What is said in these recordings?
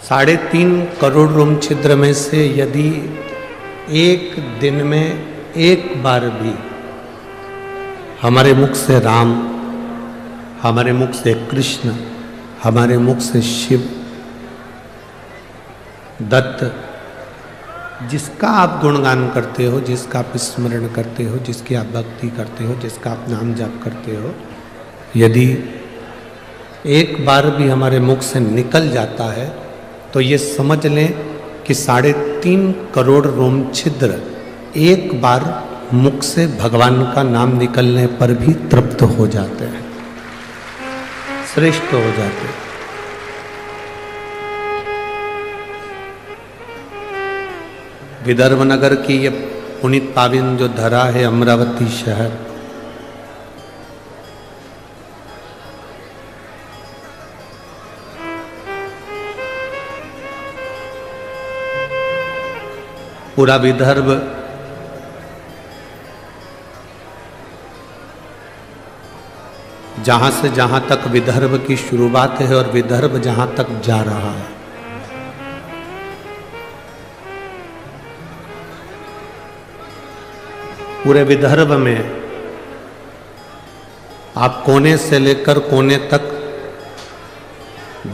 3.5 करोड़ रोम छिद्र में से यदि एक दिन में एक बार भी हमारे मुख से राम, हमारे मुख से कृष्ण, हमारे मुख से शिव, दत्त, जिसका आप गुणगान करते हो, जिसका आप स्मरण करते हो, जिसकी आप भक्ति करते हो, जिसका आप नाम जाप करते हो, यदि एक बार भी हमारे मुख से निकल जाता है तो ये समझ लें कि 3.5 करोड़ रोम छिद्र एक बार मुख से भगवान का नाम निकलने पर भी तृप्त हो जाते हैं, श्रेष्ठ हो जाते हैं। विदर्भ नगर की ये पुनीत पावन जो धरा है अमरावती शहर, पूरा विदर्भ जहां से जहां तक विदर्भ की शुरुआत है और विदर्भ जहां तक जा रहा है, पूरे विदर्भ में आप कोने से लेकर कोने तक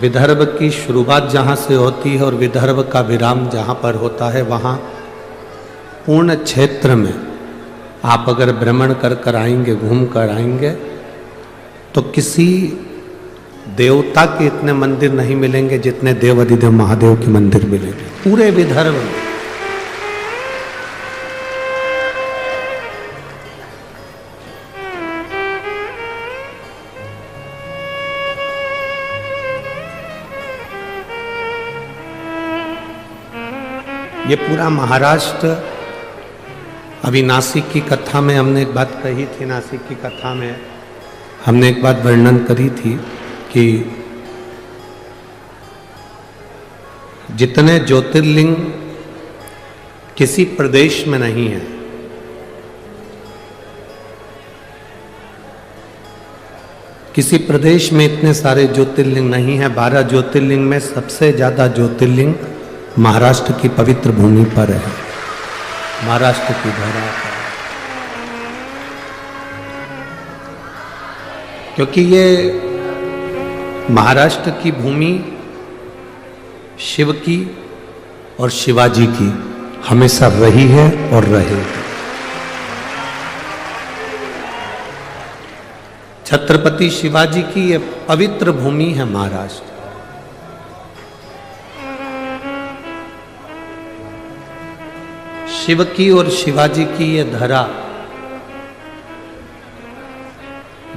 विदर्भ की शुरुआत जहाँ से होती है और विदर्भ का विराम जहाँ पर होता है, वहाँ पूर्ण क्षेत्र में आप अगर भ्रमण कर कर आएंगे, घूम कर आएंगे, तो किसी देवता के इतने मंदिर नहीं मिलेंगे जितने देव अधिदेव महादेव के मंदिर मिलेंगे पूरे विदर्भ में। ये पूरा महाराष्ट्र, अभी नासिक की कथा में हमने एक बात कही थी, नासिक की कथा में हमने एक बात वर्णन करी थी कि जितने ज्योतिर्लिंग किसी प्रदेश में नहीं है, किसी प्रदेश में इतने सारे ज्योतिर्लिंग नहीं है। 12 ज्योतिर्लिंग में सबसे ज्यादा ज्योतिर्लिंग महाराष्ट्र की पवित्र भूमि पर है, महाराष्ट्र की धरा पर, क्योंकि ये महाराष्ट्र की भूमि शिव की और शिवाजी की हमेशा रही है और रहेगी। छत्रपति शिवाजी की ये पवित्र भूमि है महाराष्ट्र। शिव की और शिवाजी की ये धरा,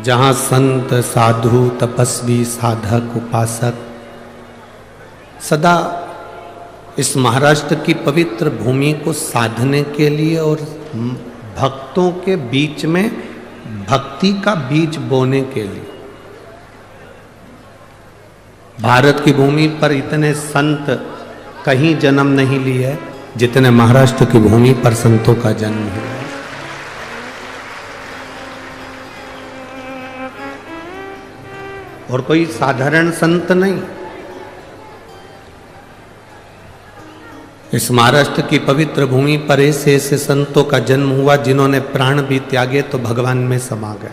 जहां संत, साधु, तपस्वी, साधक, उपासक सदा इस महाराष्ट्र की पवित्र भूमि को साधने के लिए और भक्तों के बीच में भक्ति का बीज बोने के लिए, भारत की भूमि पर इतने संत कहीं जन्म नहीं लिए जितने महाराष्ट्र की भूमि पर संतों का जन्म हुआ। और कोई साधारण संत नहीं, इस महाराष्ट्र की पवित्र भूमि पर ऐसे ऐसे संतों का जन्म हुआ जिन्होंने प्राण भी त्यागे तो भगवान में समा गए।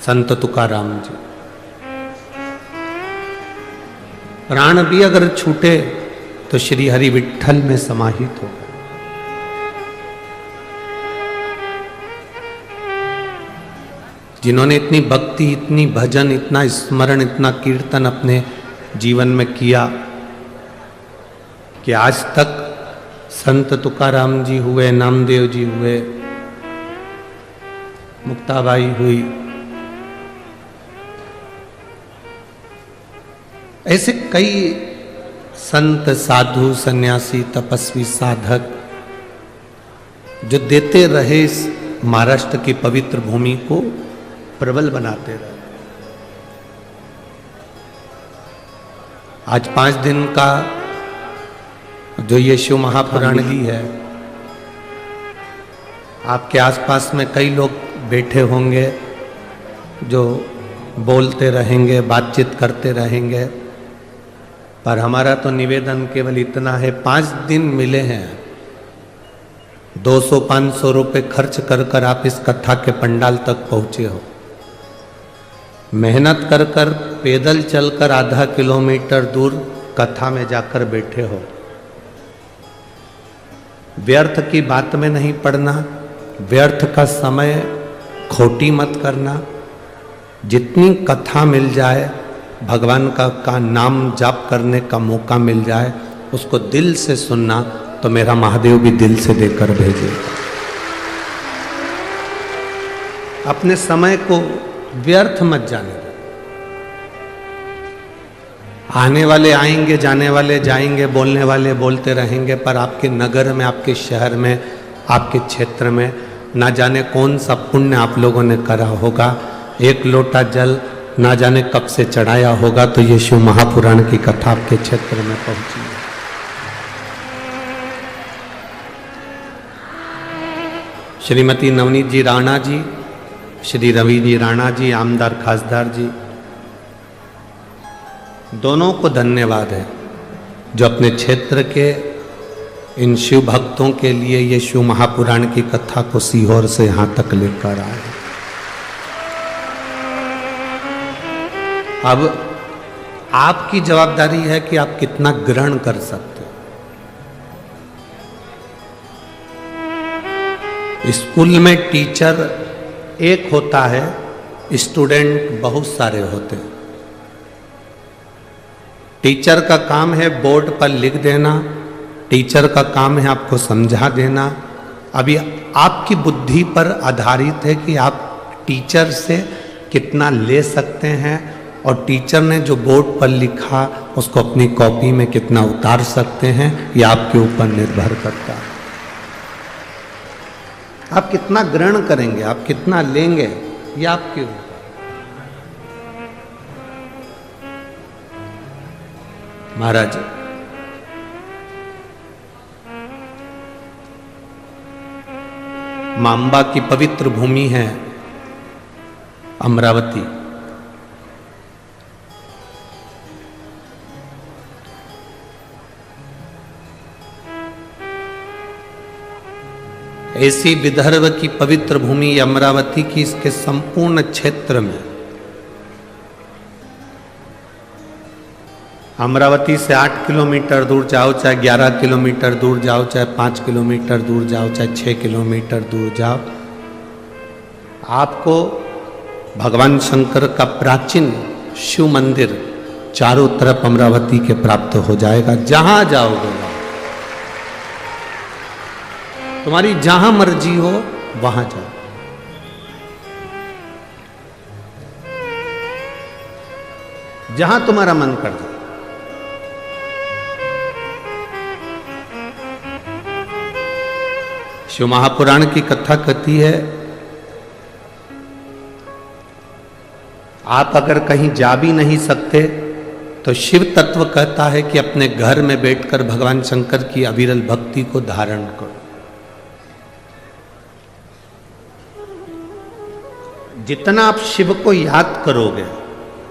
संत तुकाराम जी, प्राण भी अगर छूटे तो श्री हरि विठ्ठल में समाहित हो गए। जिन्होंने इतनी भक्ति, इतनी भजन, इतना स्मरण, इतना कीर्तन अपने जीवन में किया कि आज तक संत तुकाराम जी हुए, नामदेव जी हुए, मुक्ताबाई हुई, ऐसे कई संत, साधु, सन्यासी, तपस्वी, साधक जो देते रहे इस महाराष्ट्र की पवित्र भूमि को प्रबल बनाते रहे। आज 5 दिन का जो ये शिव महापुराण की है, आपके आसपास में कई लोग बैठे होंगे जो बोलते रहेंगे, बातचीत करते रहेंगे। पर हमारा तो निवेदन केवल इतना है, 5 दिन मिले हैं, 200-500 रुपए खर्च कर कर आप इस कथा के पंडाल तक पहुंचे हो, मेहनत कर कर पैदल चलकर आधा किलोमीटर दूर कथा में जाकर बैठे हो, व्यर्थ की बात में नहीं पड़ना, व्यर्थ का समय खोटी मत करना। जितनी कथा मिल जाए, भगवान का नाम जाप करने का मौका मिल जाए, उसको दिल से सुनना, तो मेरा महादेव भी दिल से देकर भेजे। अपने समय को व्यर्थ मत जाने दो। आने वाले आएंगे, जाने वाले जाएंगे, बोलने वाले बोलते रहेंगे, पर आपके नगर में, आपके शहर में, आपके क्षेत्र में ना जाने कौन सा पुण्य आप लोगों ने करा होगा। एक लोटा जल ना जाने कब से चढ़ाया होगा, तो ये शिव महापुराण की कथा आपके क्षेत्र में पहुंची है। श्रीमती नवनीत जी राणा जी, श्री रवि जी राणा जी, आमदार खासदार जी, दोनों को धन्यवाद है जो अपने क्षेत्र के इन शिव भक्तों के लिए ये शिव महापुराण की कथा को सीहोर से यहां तक लेकर आए। अब आपकी जवाबदारी है कि आप कितना ग्रहण कर सकते हो। स्कूल में टीचर एक होता है, स्टूडेंट बहुत सारे होते हैं। टीचर का काम है बोर्ड पर लिख देना, टीचर का काम है आपको समझा देना। अभी आपकी बुद्धि पर आधारित है कि आप टीचर से कितना ले सकते हैं, और टीचर ने जो बोर्ड पर लिखा उसको अपनी कॉपी में कितना उतार सकते हैं, ये आपके ऊपर निर्भर करता है। आप कितना ग्रहण करेंगे, आप कितना लेंगे, ये आपके ऊपर। महाराज, मां अंबा की पवित्र भूमि है अमरावती। ऐसी विदर्भ की पवित्र भूमि अमरावती की, इसके संपूर्ण क्षेत्र में, अमरावती से 8 किलोमीटर दूर जाओ, चाहे 11 किलोमीटर दूर जाओ, चाहे 5 किलोमीटर दूर जाओ, चाहे 6 किलोमीटर दूर जाओ, आपको भगवान शंकर का प्राचीन शिव मंदिर चारों तरफ अमरावती के प्राप्त हो जाएगा। जहां जाओगे, तुम्हारी जहां मर्जी हो वहां जाओ। जहां तुम्हारा मन कर जाए। शिव महापुराण की कथा कहती है, आप अगर कहीं जा भी नहीं सकते तो शिव तत्व कहता है कि अपने घर में बैठकर भगवान शंकर की अविरल भक्ति को धारण करो। जितना आप शिव को याद करोगे,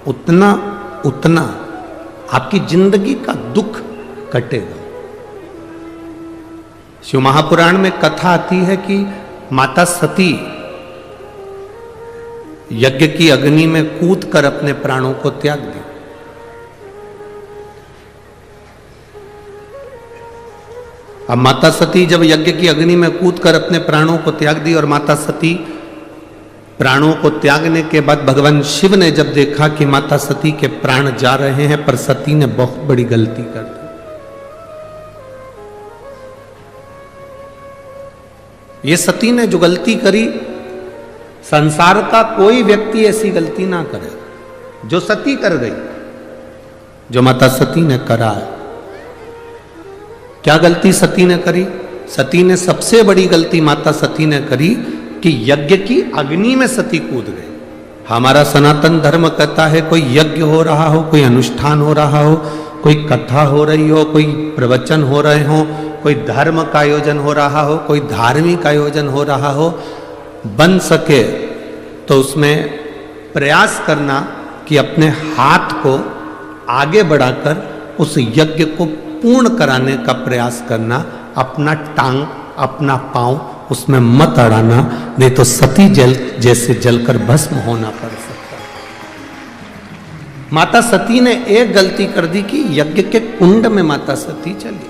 उतना उतना आपकी जिंदगी का दुख कटेगा। शिव महापुराण में कथा आती है कि माता सती यज्ञ की अग्नि में कूदकर अपने प्राणों को त्याग दी। अब माता सती जब यज्ञ की अग्नि में कूदकर अपने प्राणों को त्याग दी, और माता सती प्राणों को त्यागने के बाद भगवान शिव ने जब देखा कि माता सती के प्राण जा रहे हैं, पर सती ने बहुत बड़ी गलती कर दी। ये सती ने जो गलती करी, संसार का कोई व्यक्ति ऐसी गलती ना करे जो सती कर गई, जो माता सती ने करा है। क्या गलती सती ने करी? सती ने सबसे बड़ी गलती माता सती ने करी कि यज्ञ की अग्नि में सती कूद गई। हमारा सनातन धर्म कहता है कोई यज्ञ हो रहा हो, कोई अनुष्ठान हो रहा हो, कोई कथा हो रही हो, कोई प्रवचन हो रहे हो, कोई धर्म का आयोजन हो रहा हो, कोई धार्मिक आयोजन हो रहा हो, बन सके तो उसमें प्रयास करना कि अपने हाथ को आगे बढ़ाकर उस यज्ञ को पूर्ण कराने का प्रयास करना, अपना टांग अपना पांव उसमें मत अड़ाना, नहीं तो सती जल जैसे जलकर भस्म होना पड़ सकता है। माता सती ने एक गलती कर दी कि यज्ञ के कुंड में माता सती चली।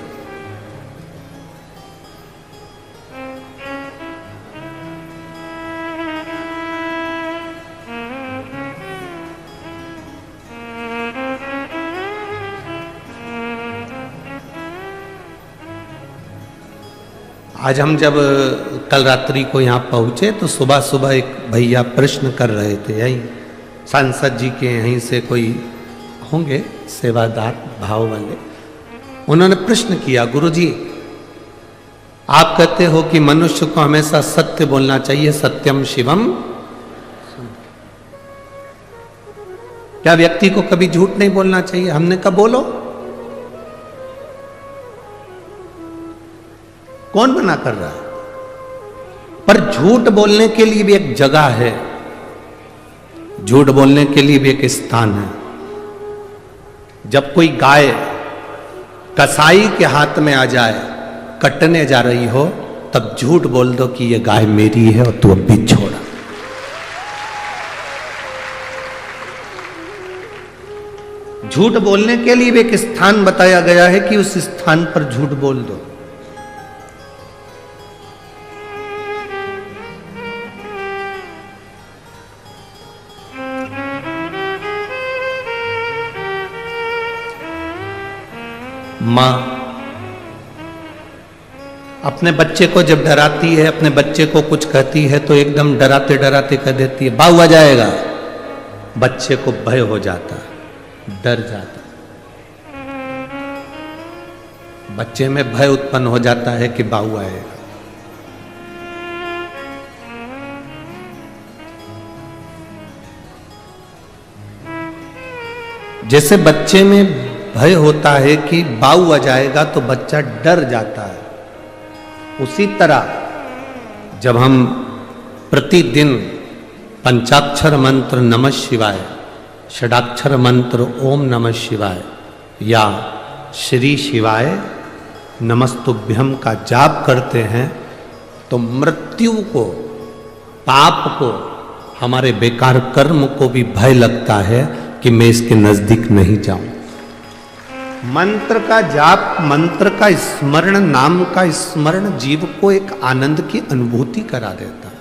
आज हम जब कल रात्रि को यहाँ पहुँचे तो सुबह सुबह एक भैया प्रश्न कर रहे थे, यही सांसद जी के यहीं से कोई होंगे सेवादार भाव वाले, उन्होंने प्रश्न किया, गुरुजी आप कहते हो कि मनुष्य को हमेशा सत्य बोलना चाहिए, सत्यम शिवम, क्या व्यक्ति को कभी झूठ नहीं बोलना चाहिए? हमने कहा बोलो। कौन मना कर रहा है? पर झूठ बोलने के लिए भी एक जगह है, झूठ बोलने के लिए भी एक स्थान है। जब कोई गाय कसाई के हाथ में आ जाए, कटने जा रही हो, तब झूठ बोल दो कि ये गाय मेरी है और तू अब भी छोड़ा। झूठ बोलने के लिए भी एक स्थान बताया गया है कि उस स्थान पर झूठ बोल दो। मां अपने बच्चे को जब डराती है, अपने बच्चे को कुछ कहती है तो एकदम डराते डराते कह देती है बाऊ आ जाएगा। बच्चे को भय हो जाता है, डर जाता है, बच्चे में भय उत्पन्न हो जाता है कि बाऊ आएगा। जैसे बच्चे में भय होता है कि बाऊ आ जाएगा तो बच्चा डर जाता है, उसी तरह जब हम प्रतिदिन पंचाक्षर मंत्र नमः शिवाय, षडाक्षर मंत्र ओम नमः शिवाय या श्री शिवाय नमस्तुभ्यम का जाप करते हैं तो मृत्यु को, पाप को, हमारे बेकार कर्म को भी भय लगता है कि मैं इसके नजदीक नहीं जाऊं। मंत्र का जाप, मंत्र का स्मरण, नाम का स्मरण जीव को एक आनंद की अनुभूति करा देता है।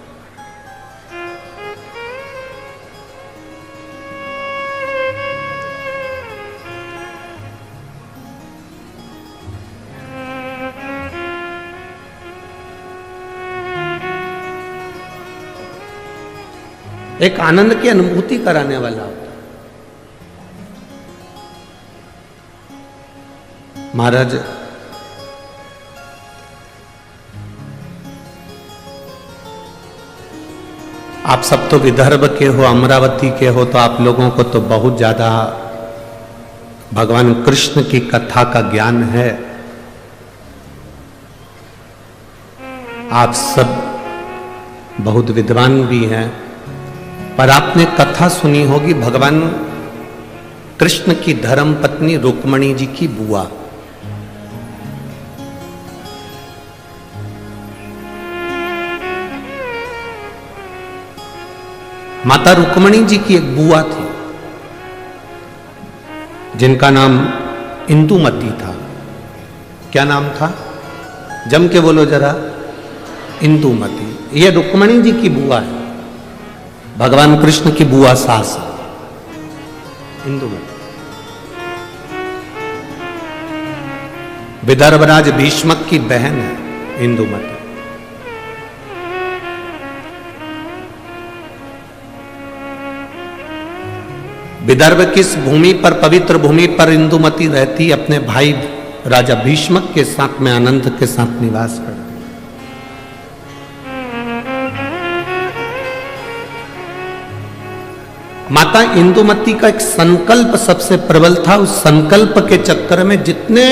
एक आनंद की अनुभूति कराने वाला होता है। महाराज आप सब तो विदर्भ के हो, अमरावती के हो, तो आप लोगों को तो बहुत ज्यादा भगवान कृष्ण की कथा का ज्ञान है। आप सब बहुत विद्वान भी हैं, पर आपने कथा सुनी होगी भगवान कृष्ण की धर्म पत्नी रुक्मणी जी की बुआ। माता रुक्मणी जी की एक बुआ थी जिनका नाम इंदुमती था। क्या नाम था? जम के बोलो जरा। इंदुमती। ये रुक्मणी जी की बुआ है, भगवान कृष्ण की बुआ सास है इंदुमती। विदर्भराज भीष्मक की बहन है इंदुमती। विदर्भ किस भूमि पर, पवित्र भूमि पर इंदुमती रहती, अपने भाई राजा भीष्मक के साथ में आनंद के साथ निवास करती। माता इंदुमती का एक संकल्प सबसे प्रबल था। उस संकल्प के चक्कर में जितने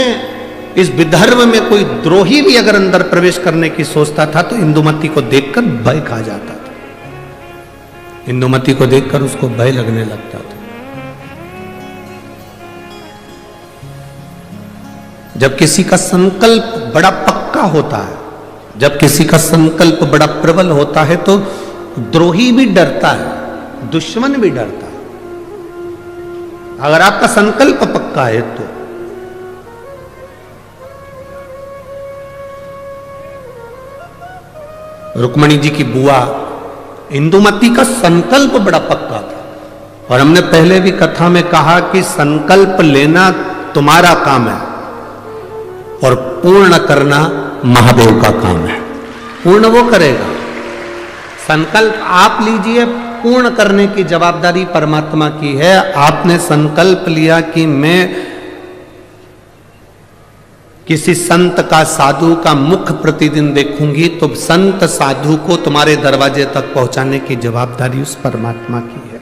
इस विदर्भ में कोई द्रोही भी अगर अंदर प्रवेश करने की सोचता था तो इंदुमती को देखकर भय खा जाता था। इंदुमती को देखकर उसको भय लगने लगता था। जब किसी का संकल्प बड़ा पक्का होता है, जब किसी का संकल्प बड़ा प्रबल होता है तो द्रोही भी डरता है, दुश्मन भी डरता है। अगर आपका संकल्प पक्का है तो रुक्मणी जी की बुआ इंदुमती का संकल्प बड़ा पक्का था, और हमने पहले भी कथा में कहा कि संकल्प लेना तुम्हारा काम है और पूर्ण करना महादेव का काम है। पूर्ण वो करेगा, संकल्प आप लीजिए, पूर्ण करने की जवाबदारी परमात्मा की है। आपने संकल्प लिया कि मैं किसी संत का, साधु का मुख प्रतिदिन देखूंगी, तो संत साधु को तुम्हारे दरवाजे तक पहुंचाने की जवाबदारी उस परमात्मा की है।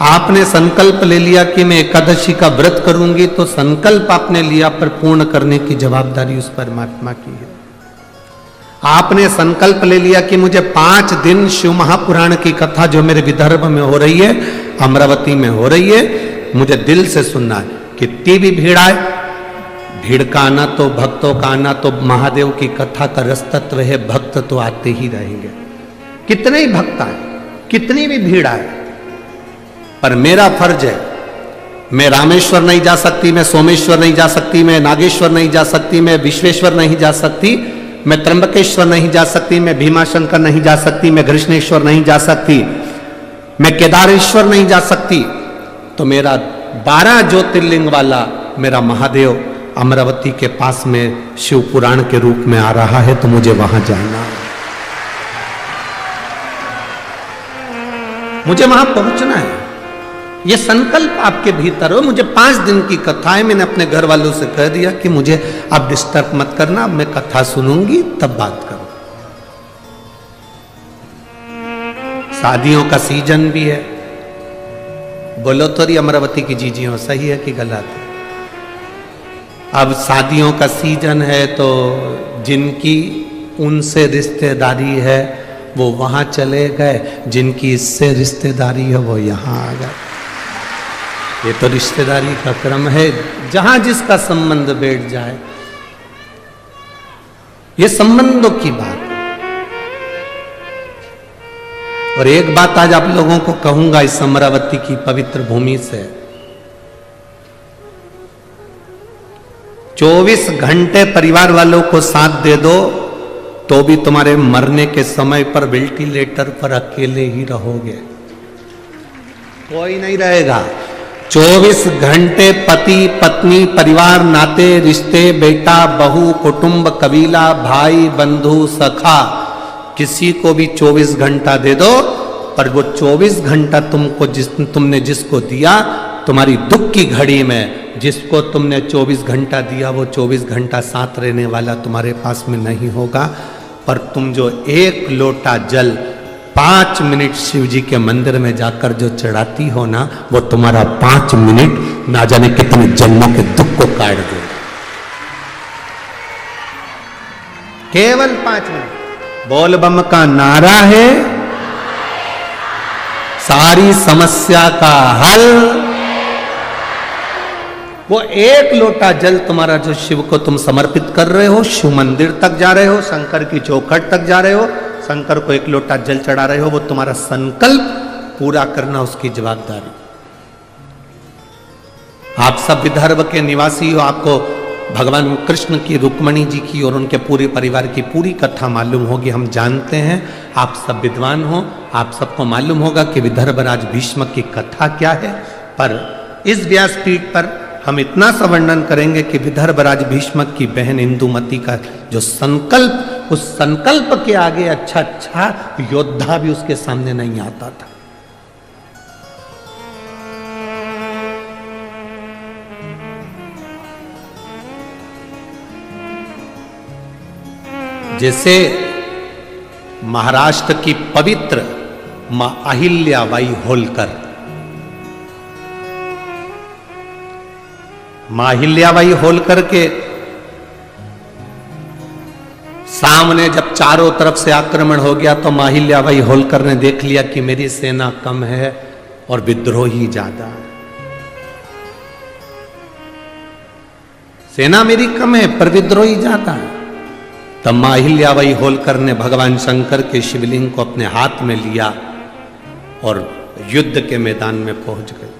आपने संकल्प ले लिया कि मैं एकादशी का व्रत करूंगी, तो संकल्प आपने लिया पर पूर्ण करने की जवाबदारी उस परमात्मा की है। आपने संकल्प ले लिया कि मुझे 5 दिन शिव महापुराण की कथा जो मेरे विदर्भ में हो रही है, अमरावती में हो रही है, मुझे दिल से सुनना है। कितनी भी भीड़ आए, भीड़ का आना तो, भक्तों का आना तो महादेव की कथा का रस तत्व है, भक्त तो आते ही रहेंगे। कितने ही भक्त आए, कितनी भी भीड़ आए, पर मेरा फर्ज है, मैं रामेश्वर नहीं जा सकती, मैं सोमेश्वर नहीं जा सकती, मैं नागेश्वर नहीं जा सकती, मैं विश्वेश्वर नहीं जा सकती, मैं त्र्यंबकेश्वर नहीं जा सकती, मैं भीमाशंकर नहीं जा सकती, मैं कृष्णेश्वर नहीं जा सकती, मैं केदारेश्वर नहीं जा सकती, तो मेरा 12 ज्योतिर्लिंग वाला मेरा महादेव अमरावती के पास में शिव पुराण के रूप में आ रहा है, तो मुझे वहां जाना, मुझे वहां पहुंचना है। ये संकल्प आपके भीतर हो। मुझे 5 दिन की कथा है, मैंने अपने घर वालों से कह दिया कि मुझे आप डिस्टर्ब मत करना, अब मैं कथा सुनूंगी तब बात करूं। शादियों का सीजन भी है, बोलो तो रही अमरावती की जीजियों, सही है कि गलत है? अब शादियों का सीजन है तो जिनकी उनसे रिश्तेदारी है वो वहां चले गए, जिनकी इससे रिश्तेदारी है वो यहां आ गए। ये तो रिश्तेदारी का क्रम है, जहां जिसका संबंध बैठ जाए, ये संबंधों की बात है। और एक बात आज आप लोगों को कहूंगा इस अमरावती की पवित्र भूमि से, 24 घंटे परिवार वालों को साथ दे दो तो भी तुम्हारे मरने के समय पर वेंटिलेटर पर अकेले ही रहोगे, कोई नहीं रहेगा। 24 घंटे पति पत्नी, परिवार, नाते रिश्ते, बेटा बहू, कुटुंब, कबीला, भाई बंधु, सखा, किसी को भी 24 घंटा दे दो, पर वो 24 घंटा तुमने जिसको दिया, तुम्हारी दुख की घड़ी में जिसको तुमने 24 घंटा दिया, वो 24 घंटा साथ रहने वाला तुम्हारे पास में नहीं होगा। पर तुम जो 1 लोटा जल 5 मिनट शिव जी के मंदिर में जाकर जो चढ़ाती हो ना, वो तुम्हारा 5 मिनट ना जाने कितने जन्मों के दुख को काट दे। केवल 5 मिनट बोल बम का नारा है, सारी समस्या का हल। वो 1 लोटा जल तुम्हारा जो शिव को तुम समर्पित कर रहे हो, शिव मंदिर तक जा रहे हो, शंकर की चौखट तक जा रहे हो, शंकर को 1 लोटा जल चढ़ा रहे हो, वो तुम्हारा संकल्प पूरा करना उसकी जवाबदारी। आप सब विदर्भ के निवासी हो, आपको भगवान कृष्ण की, रुक्मणी जी की और उनके पूरे परिवार की पूरी कथा मालूम होगी, हम जानते हैं। आप सब विद्वान हो, आप सबको मालूम होगा कि विदर्भ राज भीष्म की कथा क्या है। पर इस व्यासपीठ पर हम इतना सा वर्णन करेंगे कि विदर्भ राज भीष्म की बहन इंदुमती का जो संकल्प, उस संकल्प के आगे अच्छा योद्धा भी उसके सामने नहीं आता था। जैसे महाराष्ट्र की पवित्र मां अहिल्याबाई होलकर, मां अहिल्याबाई होलकर के सामने जब चारों तरफ से आक्रमण हो गया तो मां अहिल्याबाई होलकर ने देख लिया कि मेरी सेना कम है और विद्रोही ज्यादा है। सेना मेरी कम है पर विद्रोही ज्यादा है। तब मां अहिल्याबाई होलकर ने भगवान शंकर के शिवलिंग को अपने हाथ में लिया और युद्ध के मैदान में पहुंच गए।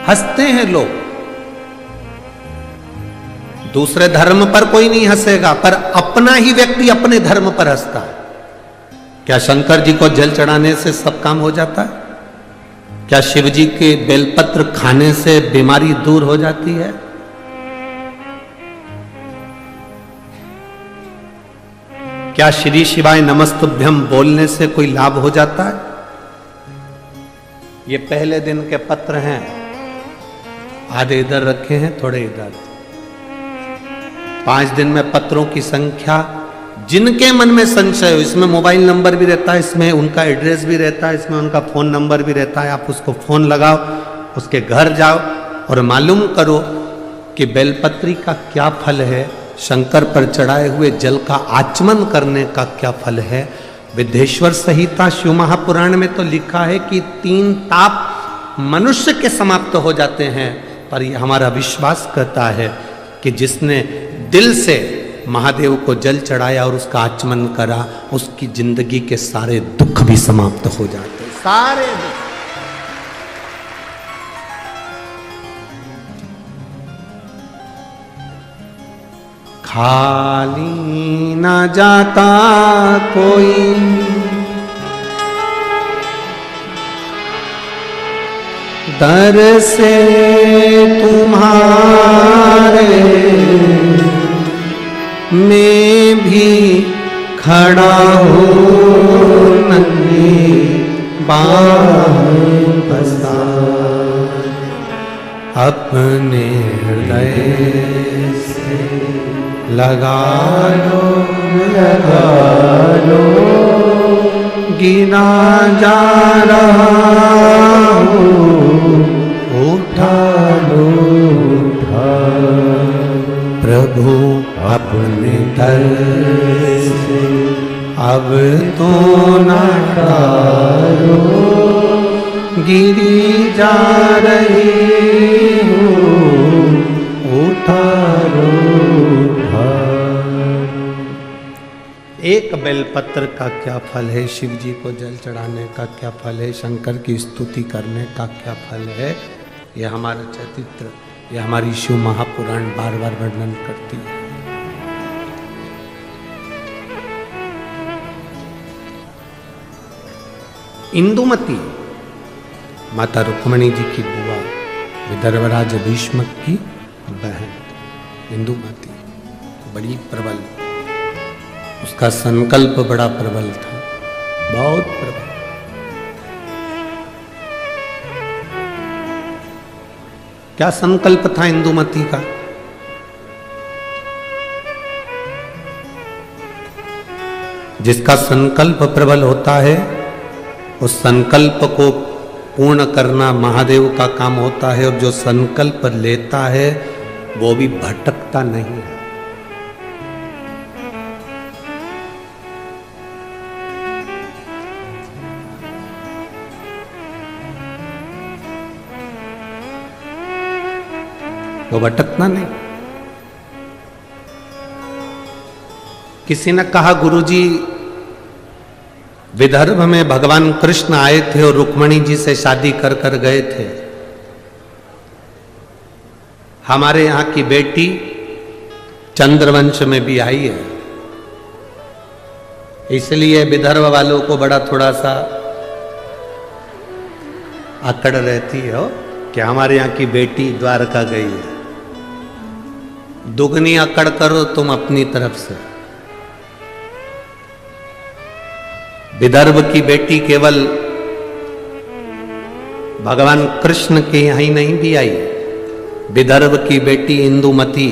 हंसते हैं लोग, दूसरे धर्म पर कोई नहीं हंसेगा, पर अपना ही व्यक्ति अपने धर्म पर हंसता है। क्या शंकर जी को जल चढ़ाने से सब काम हो जाता है? क्या शिव जी के बेलपत्र खाने से बीमारी दूर हो जाती है? क्या श्री शिवाय नमस्तुभ्यम बोलने से कोई लाभ हो जाता है? ये पहले दिन के पत्र हैं, आधे इधर रखे हैं, थोड़े इधर। 5 दिन में पत्रों की संख्या, जिनके मन में संशय हो, इसमें मोबाइल नंबर भी रहता है, इसमें उनका एड्रेस भी रहता है, इसमें उनका फोन नंबर भी रहता है। आप उसको फोन लगाओ, उसके घर जाओ और मालूम करो कि बेलपत्री का क्या फल है, शंकर पर चढ़ाए हुए जल का आचमन करने का क्या फल है। विद्येश्वर संहिता शिव महापुराण में तो लिखा है कि 3 ताप मनुष्य के समाप्त हो जाते हैं, पर यह हमारा विश्वास करता है कि जिसने दिल से महादेव को जल चढ़ाया और उसका आचमन करा, उसकी जिंदगी के सारे दुख भी समाप्त हो जाते, सारे दुख। खाली ना जाता कोई दर से तुम्हारे, मैं भी खड़ा हूँ नंगी बाहें पसार, अपने हृदय से लगा लो गिना जा रहा हूँ, उठा लो प्रभु अपने दर से, अब तो ना डालो, गिरी जा रही हूँ, उठा लो। एक बेलपत्र का क्या फल है, शिव जी को जल चढ़ाने का क्या फल है, शंकर की स्तुति करने का क्या फल है, यह हमारा चरित्र, यह हमारी शिव महापुराण बार बार वर्णन करती है। इंदुमती माता रुक्मणी जी की बुआ, विदर्भराज भीष्मक की बहन इंदुमती बड़ी प्रबल, उसका संकल्प बड़ा प्रबल था, बहुत प्रबल। क्या संकल्प था इंदुमती का? जिसका संकल्प प्रबल होता है, उस संकल्प को पूर्ण करना महादेव का काम होता है, और जो संकल्प लेता है वो भी भटकता नहीं है। वो भटकना नहीं। किसी ने कहा, गुरुजी विदर्भ में भगवान कृष्ण आए थे और रुक्मणी जी से शादी कर कर गए थे। हमारे यहां की बेटी चंद्रवंश में भी आई है, इसलिए विदर्भ वालों को बड़ा थोड़ा सा अकड़ रहती है कि हमारे यहां की बेटी द्वारका गई है। दुगनी अकड़ करो तुम अपनी तरफ से। विदर्भ की बेटी केवल भगवान कृष्ण के यहां ही नहीं भी आई, विदर्भ की बेटी इंदुमती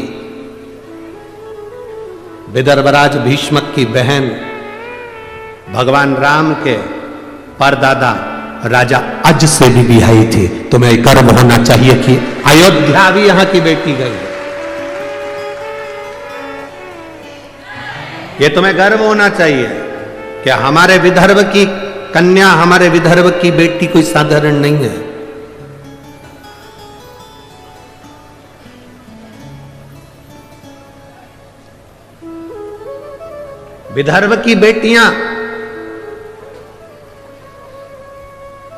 विदर्भराज भीष्मक की बहन, भगवान राम के परदादा राजा अज से भी बिहाई थी। तुम्हें गर्व होना चाहिए कि अयोध्या भी यहां की बेटी गई है। ये तुम्हें गर्व होना चाहिए कि हमारे विदर्भ की कन्या, हमारे विदर्भ की बेटी कोई साधारण नहीं है। विदर्भ की बेटियां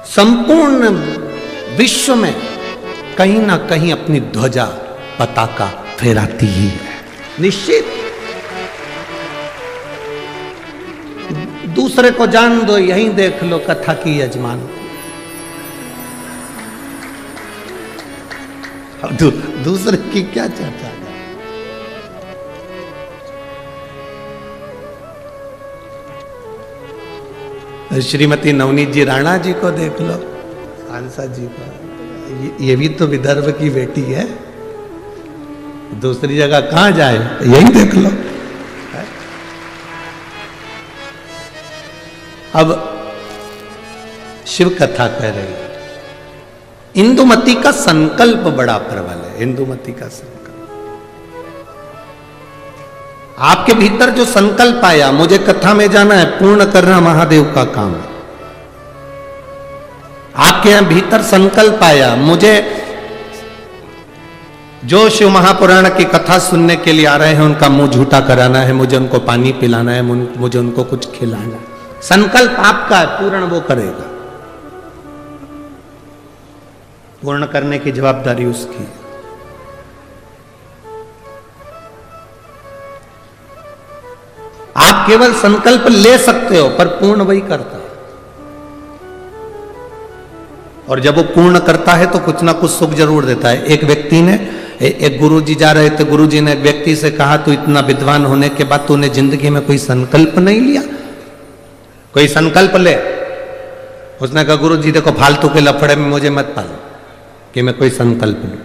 संपूर्ण विश्व में कहीं ना कहीं अपनी ध्वजा पताका फहराती ही है, निश्चित। दूसरे को जान दो, यहीं देख लो कथा की यजमान को। अब दूसरे की क्या चर्चा है? श्रीमती नवनीत जी राणा जी को देख लो, सांसद जी को, ये भी तो विदर्भ की बेटी है। दूसरी जगह कहां जाए, यही देख लो। अब शिव कथा कह रही है, इंदुमती का संकल्प बड़ा प्रबल है। इंदुमती का संकल्प, आपके भीतर जो संकल्प आया, मुझे कथा में जाना है, पूर्ण करना महादेव का काम है। आपके यहां भीतर संकल्प आया, मुझे जो शिव महापुराण की कथा सुनने के लिए आ रहे हैं उनका मुंह झूठा कराना है, मुझे उनको पानी पिलाना है, मुझे उनको कुछ खिलाना है। संकल्प आपका है, पूर्ण वो करेगा। पूर्ण करने की जवाबदारी उसकी है। आप केवल संकल्प ले सकते हो, पर पूर्ण वही करता है। और जब वो पूर्ण करता है तो कुछ ना कुछ सुख जरूर देता है। एक व्यक्ति ने, एक गुरुजी जा रहे थे, गुरुजी ने एक व्यक्ति से कहा, तू इतना विद्वान होने के बाद तूने जिंदगी में कोई संकल्प नहीं लिया, कोई संकल्प ले। उसने कहा, गुरुजी देखो फालतू के लफड़े में मुझे मत पालो कि मैं कोई संकल्प लूं,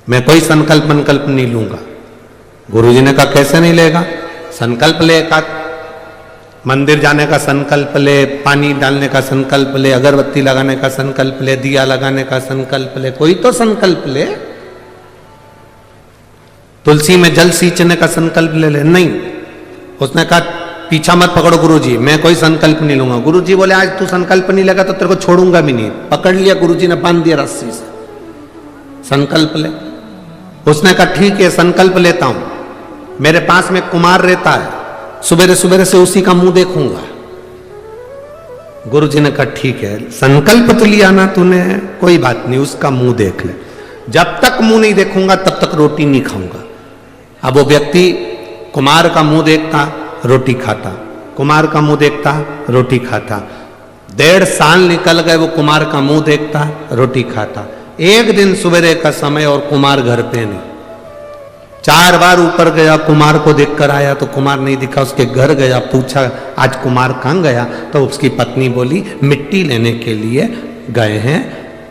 मैं कोई संकल्प नहीं लूंगा। गुरुजी ने कहा, कैसे नहीं लेगा? संकल्प ले, का मंदिर जाने का संकल्प ले, पानी डालने का संकल्प ले, अगरबत्ती लगाने का संकल्प ले, दिया लगाने का संकल्प ले, कोई तो संकल्प ले। तुलसी में जल सींचने का संकल्प ले ले। नहीं, उसने कहा, पीछा मत पकड़ो गुरुजी, मैं कोई संकल्प नहीं लूंगा। गुरुजी बोले, आज तू संकल्प नहीं लेगा तो तेरे को छोड़ूंगा भी नहीं। पकड़ लिया गुरुजी ने, बांध दिया रस्सी से। संकल्प ले। उसने कहा, ठीक है संकल्प लेता हूं, मेरे पास में कुमार रहता है, सुबेरे सुबेरे से उसी का मुंह देखूंगा। गुरुजी ने कहा, ठीक है संकल्प तो लिया ना तूने, कोई बात नहीं, उसका मुंह देख ले। जब तक मुंह नहीं देखूंगा तब तक रोटी नहीं खाऊंगा। अब वो व्यक्ति कुमार का मुंह देखता, रोटी खाता, कुमार का मुंह देखता, रोटी खाता। 1.5 साल निकल गए, वो कुमार का मुंह देखता, रोटी खाता। एक दिन सवेरे का समय और कुमार घर पे नहीं। 4 बार ऊपर गया, कुमार को देखकर आया तो कुमार नहीं दिखा। उसके घर गया, पूछा आज कुमार कहां गया? तो उसकी पत्नी बोली, मिट्टी लेने के लिए गए हैं,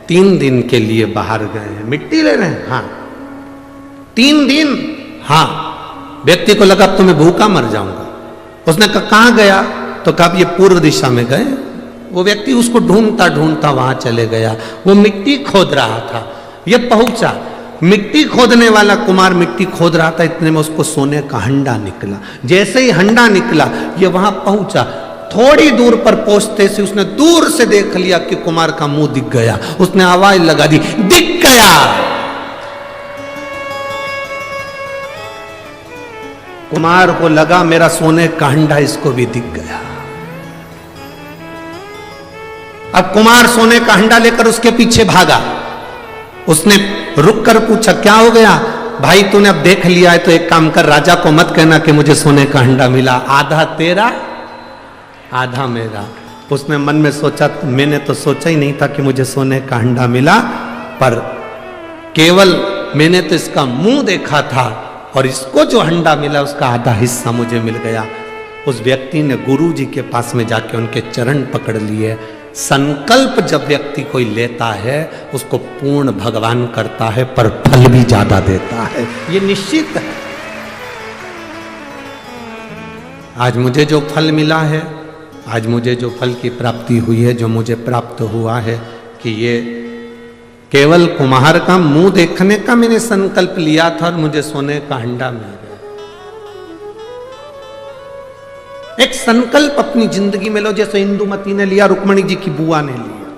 3 दिन के लिए बाहर गए हैं। मिट्टी ले रहे हैं? हाँ। 3 दिन? हाँ। व्यक्ति को लगा अब तो मैं भूखा मर जाऊंगा। उसने कहा, कहां गया? तो कहा, ये पूर्व दिशा में गए। वो व्यक्ति उसको ढूंढता ढूंढता वहां चले गया। वो मिट्टी खोद रहा था, ये पहुंचा। मिट्टी खोदने वाला कुमार मिट्टी खोद रहा था, इतने में उसको सोने का हंडा निकला। जैसे ही हंडा निकला, ये वहां पहुंचा। थोड़ी दूर पर पहुंचते से उसने दूर से देख लिया कि कुमार का मुंह दिख गया। उसने आवाज लगा दी, दिख गया। कुमार को लगा मेरा सोने का हंडा इसको भी दिख गया। अब कुमार सोने का हंडा लेकर उसके पीछे भागा। उसने रुक कर पूछा, क्या हो गया भाई? तूने अब देख लिया है तो एक काम कर, राजा को मत कहना कि मुझे सोने का हंडा मिला, आधा तेरा आधा मेरा। उसने मन में सोचा, मैंने तो सोचा ही नहीं था कि मुझे सोने का हंडा मिला, पर केवल मैंने तो इसका मुंह देखा था और इसको जो हंडा मिला उसका आधा हिस्सा मुझे मिल गया। उस व्यक्ति ने गुरु जी के पास में जाके उनके चरण पकड़ लिए। संकल्प जब व्यक्ति कोई लेता है उसको पूर्ण भगवान करता है, पर फल भी ज्यादा देता है, ये निश्चित है। आज मुझे जो फल मिला है, आज मुझे जो फल की प्राप्ति हुई है, जो मुझे प्राप्त हुआ है, कि ये केवल कुम्हार का मुंह देखने का मैंने संकल्प लिया था और मुझे सोने का हंडा मिल गया। एक संकल्प अपनी जिंदगी में लो, जैसे इंदुमती ने लिया, रुक्मणी जी की बुआ ने लिया।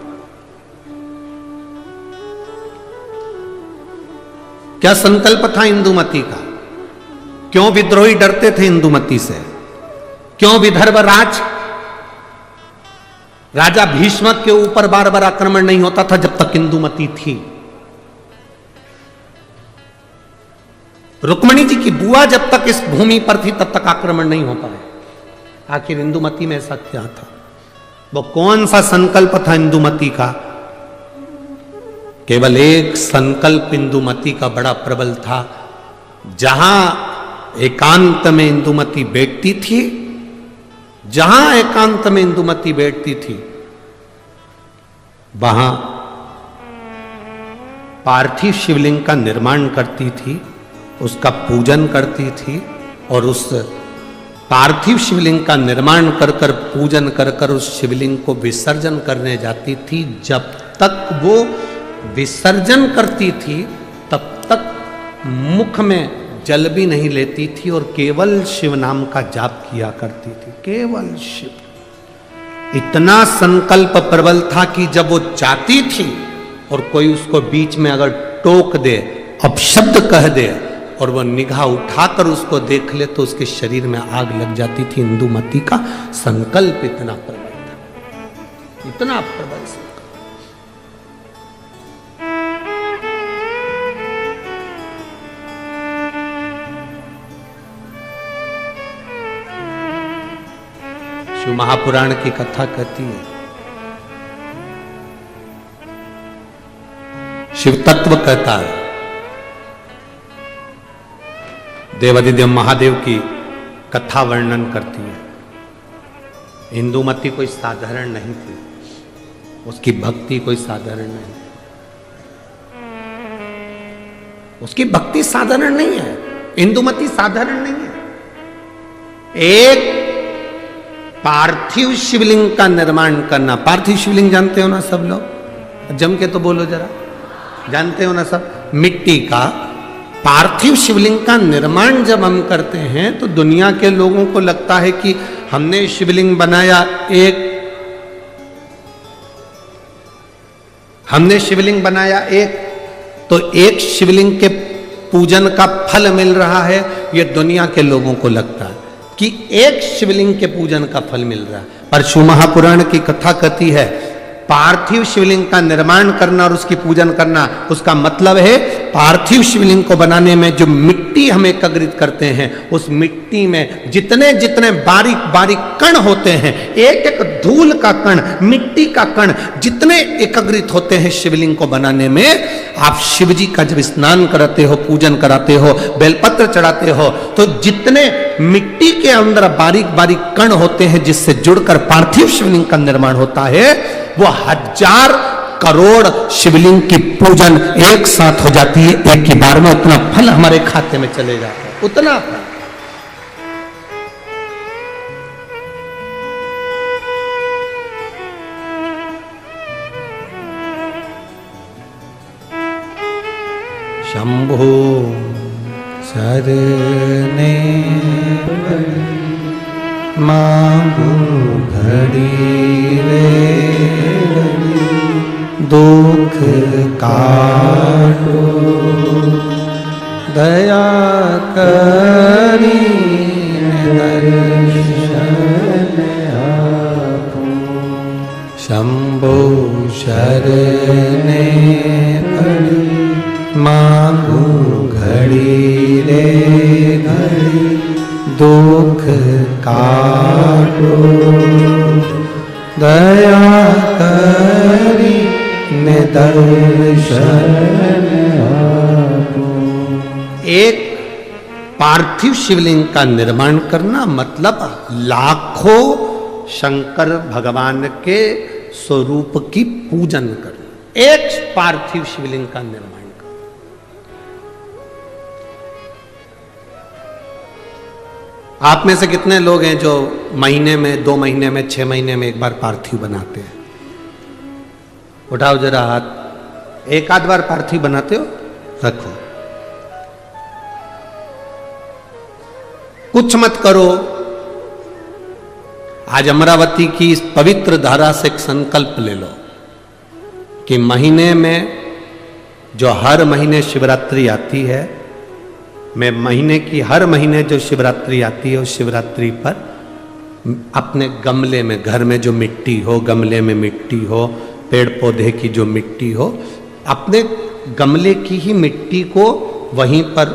क्या संकल्प था इंदुमती का? क्यों विद्रोही डरते थे इंदुमती से? क्यों विदर्भ राजा भीष्मक के ऊपर बार बार आक्रमण नहीं होता था जब तक इंदुमती थी। रुक्मिणी जी की बुआ जब तक इस भूमि पर थी तब तक आक्रमण नहीं हो पाए। आखिर इंदुमती में ऐसा क्या था? वो कौन सा संकल्प था इंदुमती का? केवल एक संकल्प इंदुमती का बड़ा प्रबल था। जहां एकांत में इंदुमती बैठती थी, जहां एकांत में इंदुमती बैठती थी, वहां पार्थिव शिवलिंग का निर्माण करती थी, उसका पूजन करती थी और उस पार्थिव शिवलिंग का निर्माण कर कर पूजन कर कर उस शिवलिंग को विसर्जन करने जाती थी। जब तक वो विसर्जन करती थी तब तक मुख में जल भी नहीं लेती थी और केवल शिव नाम का जाप किया करती थी, केवल शिव। इतना संकल्प प्रबल था कि जब वो चाहती थी और कोई उसको बीच में अगर टोक दे, अपशब्द कह दे और वो निगाह उठाकर उसको देख ले तो उसके शरीर में आग लग जाती थी। इंदुमती का संकल्प इतना प्रबल था, इतना प्रबल संकल्प। शिव महापुराण की कथा कहती है, शिव तत्व कहता है, देवादिदेव महादेव की कथा वर्णन करती है। इंदुमती कोई साधारण नहीं थी, उसकी भक्ति कोई साधारण नहीं, उसकी भक्ति साधारण नहीं है। इंदुमती साधारण नहीं है। एक पार्थिव शिवलिंग का निर्माण करना, पार्थिव शिवलिंग जानते हो ना सब लोग, जम के तो बोलो जरा, जानते हो ना सब? मिट्टी का पार्थिव शिवलिंग का निर्माण जब हम करते हैं तो दुनिया के लोगों को लगता है कि हमने शिवलिंग बनाया, हमने शिवलिंग बनाया एक, तो एक शिवलिंग के पूजन का फल मिल रहा है। ये दुनिया के लोगों को लगता है कि एक शिवलिंग के पूजन का फल मिल रहा है। पर शिव महापुराण की कथा कहती है, पार्थिव शिवलिंग का निर्माण करना और उसकी पूजन करना, उसका मतलब है पार्थिव शिवलिंग को बनाने में जो मिट्टी हम एकत्रित करते हैं, उस मिट्टी में जितने जितने बारीक बारीक कण होते हैं, एक एक धूल का कण, मिट्टी का कण जितने एकत्रित होते हैं शिवलिंग को बनाने में, आप शिव जी का जब स्नान कराते हो, पूजन कराते हो, बेलपत्र चढ़ाते हो, तो जितने मिट्टी के अंदर बारीक बारीक कण होते हैं जिससे जुड़कर पार्थिव शिवलिंग का निर्माण होता है, वो 1000 करोड़ शिवलिंग की पूजन एक साथ हो जाती है एक ही बार में। उतना फल हमारे खाते में चले जाता है, उतना फल। शंभो शरणे मांगू घड़ी रे, दुख काटो दया करी दर्शन आपो। शंभो शरणे पड़ी मांगू घड़ी रे घड़ी, दुख काटो दया करी दर्शन आपो। एक पार्थिव शिवलिंग का निर्माण करना मतलब लाखों शंकर भगवान के स्वरूप की पूजन करना, एक पार्थिव शिवलिंग का निर्माण। आप में से कितने लोग हैं जो महीने में, 2 महीने में, 6 महीने में एक बार पार्थिव बनाते हैं? उठाओ जरा हाथ। एक आध बार पार्थिव बनाते हो? रखो। कुछ मत करो। आज अमरावती की इस पवित्र धारा से एक संकल्प ले लो कि महीने में, जो हर महीने शिवरात्रि आती है, मैं महीने की हर महीने जो शिवरात्रि आती है उस शिवरात्रि पर अपने गमले में, घर में जो मिट्टी हो, गमले में मिट्टी हो, पेड़ पौधे की जो मिट्टी हो, अपने गमले की ही मिट्टी को वहीं पर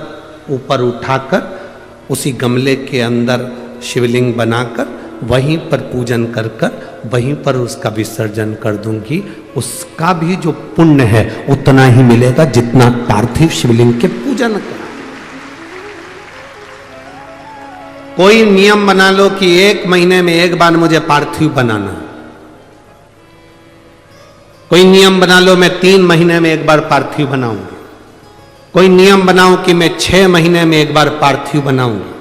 ऊपर उठाकर उसी गमले के अंदर शिवलिंग बनाकर वहीं पर पूजन कर कर वहीं पर उसका विसर्जन कर दूंगी। उसका भी जो पुण्य है उतना ही मिलेगा जितना पार्थिव शिवलिंग के पूजन का। कोई नियम बना लो कि 1 महीने में एक बार मुझे पार्थिव बनाना, कोई नियम बना लो मैं 3 महीने में एक बार पार्थिव बनाऊंगी, कोई नियम बनाओ कि मैं 6 महीने में एक बार पार्थिव बनाऊंगी,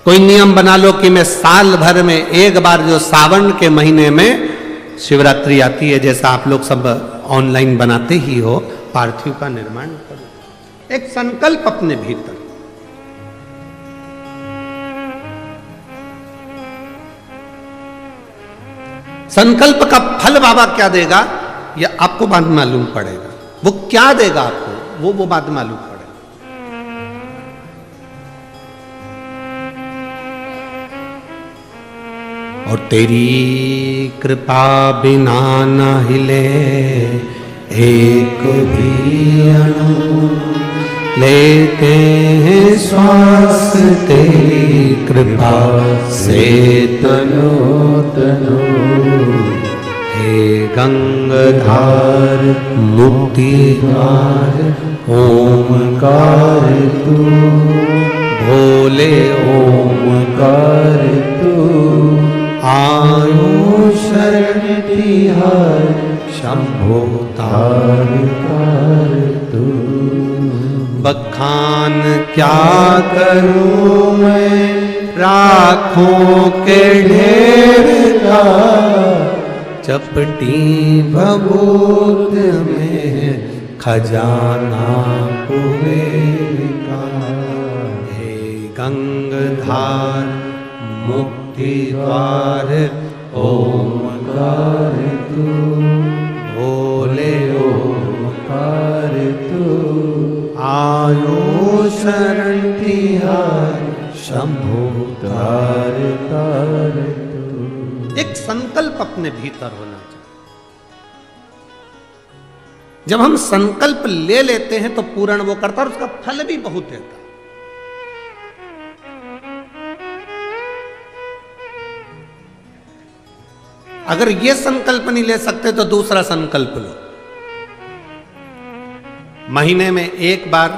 कोई नियम बना लो कि मैं साल भर में एक बार, जो सावन के महीने में शिवरात्रि आती है, जैसा आप लोग सब ऑनलाइन बनाते ही हो, पार्थिव का निर्माण करो। एक संकल्प अपने भीतर। संकल्प का फल बाबा क्या देगा यह आपको बाद में मालूम पड़ेगा। वो क्या देगा आपको वो बाद में मालूम पड़ेगा। और तेरी कृपा बिना न हिले एक भी अणु, लेते हैं श्वास तेरी कृपा से तनो तनो। हे गंगाधार मुक्ति द्वार ओमकार तू, भोले ओमकार तू। आयो शरण तिहार शंभो तार तार तू। बखान क्या करूं मैं राखों के ढेर का, चपटी भभूत में खजाना कुबेर का। हे गंगाधार मुक्ति द्वार ओमकार तू, भोले ओमकार तू। आयो शरण तिहार शंभो तार तार तू। एक संकल्प अपने भीतर होना चाहिए। जब हम संकल्प ले लेते हैं तो पूर्ण वो करता है और उसका फल भी बहुत देता है। अगर ये संकल्प नहीं ले सकते तो दूसरा संकल्प लो। महीने में एक बार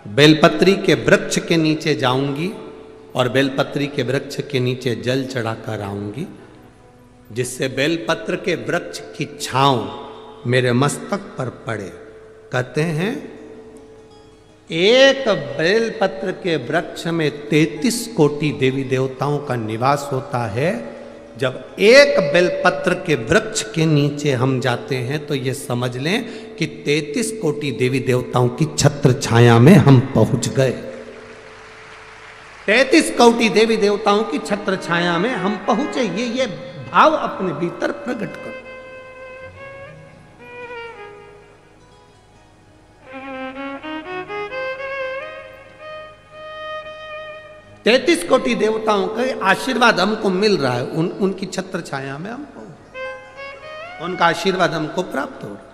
बेलपत्री के वृक्ष के नीचे जाऊंगी और बेलपत्री के वृक्ष के नीचे जल चढ़ाकर आऊंगी, जिससे बेलपत्र के वृक्ष की छांव मेरे मस्तक पर पड़े। कहते हैं एक बेलपत्र के वृक्ष में 33 कोटि देवी देवताओं का निवास होता है। जब एक बेलपत्र के वृक्ष के नीचे हम जाते हैं तो ये समझ लें कि 33 कोटि देवी देवताओं की छत्र छाया में हम पहुंच गए। 33 कोटि देवी देवताओं की छत्र छाया में हम पहुंचे। ये भाव अपने भीतर प्रकट करो। तैतीस कोटि देवताओं का आशीर्वाद हमको मिल रहा है। उनकी छत्र छाया में हम पहुंचे, उनका आशीर्वाद हमको प्राप्त हो रहा है।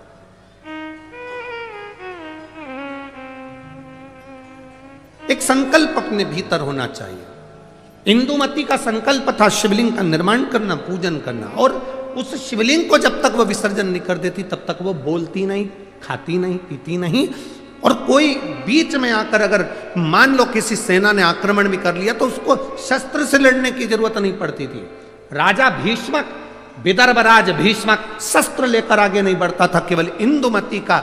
एक संकल्प अपने भीतर होना चाहिए। इंदुमती का संकल्प था शिवलिंग का निर्माण करना, पूजन करना, और उस शिवलिंग को जब तक वो विसर्जन नहीं कर देती तब तक वो बोलती नहीं, खाती नहीं, पीती नहीं। और कोई बीच में आकर अगर मान लो किसी सेना ने आक्रमण भी कर लिया तो उसको शस्त्र से लड़ने की जरूरत नहीं पड़ती थी। राजा भीष्मक, विदर्भराज भीष्मक शस्त्र लेकर आगे नहीं बढ़ता था। केवल इंदुमती का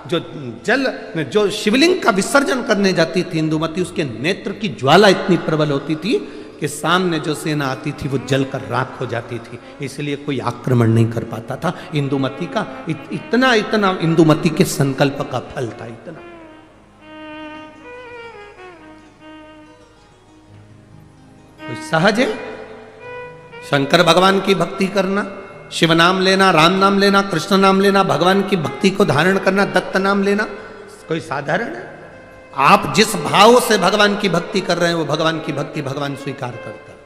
जो शिवलिंग का विसर्जन करने जाती थी इंदुमती, उसके नेत्र की ज्वाला इतनी प्रबल होती थी कि सामने जो सेना आती थी वो जलकर राख हो जाती थी। इसलिए कोई आक्रमण नहीं कर पाता था। इंदुमती का इतना इंदुमती के संकल्प का फल था। इतना कोई सहज है शंकर भगवान की भक्ति करना, शिव नाम लेना, राम नाम लेना, कृष्ण नाम लेना, भगवान की भक्ति को धारण करना, दत्त नाम लेना, कोई साधारण है? आप जिस भाव से भगवान की भक्ति कर रहे हैं वो भगवान की भक्ति भगवान स्वीकार करता है।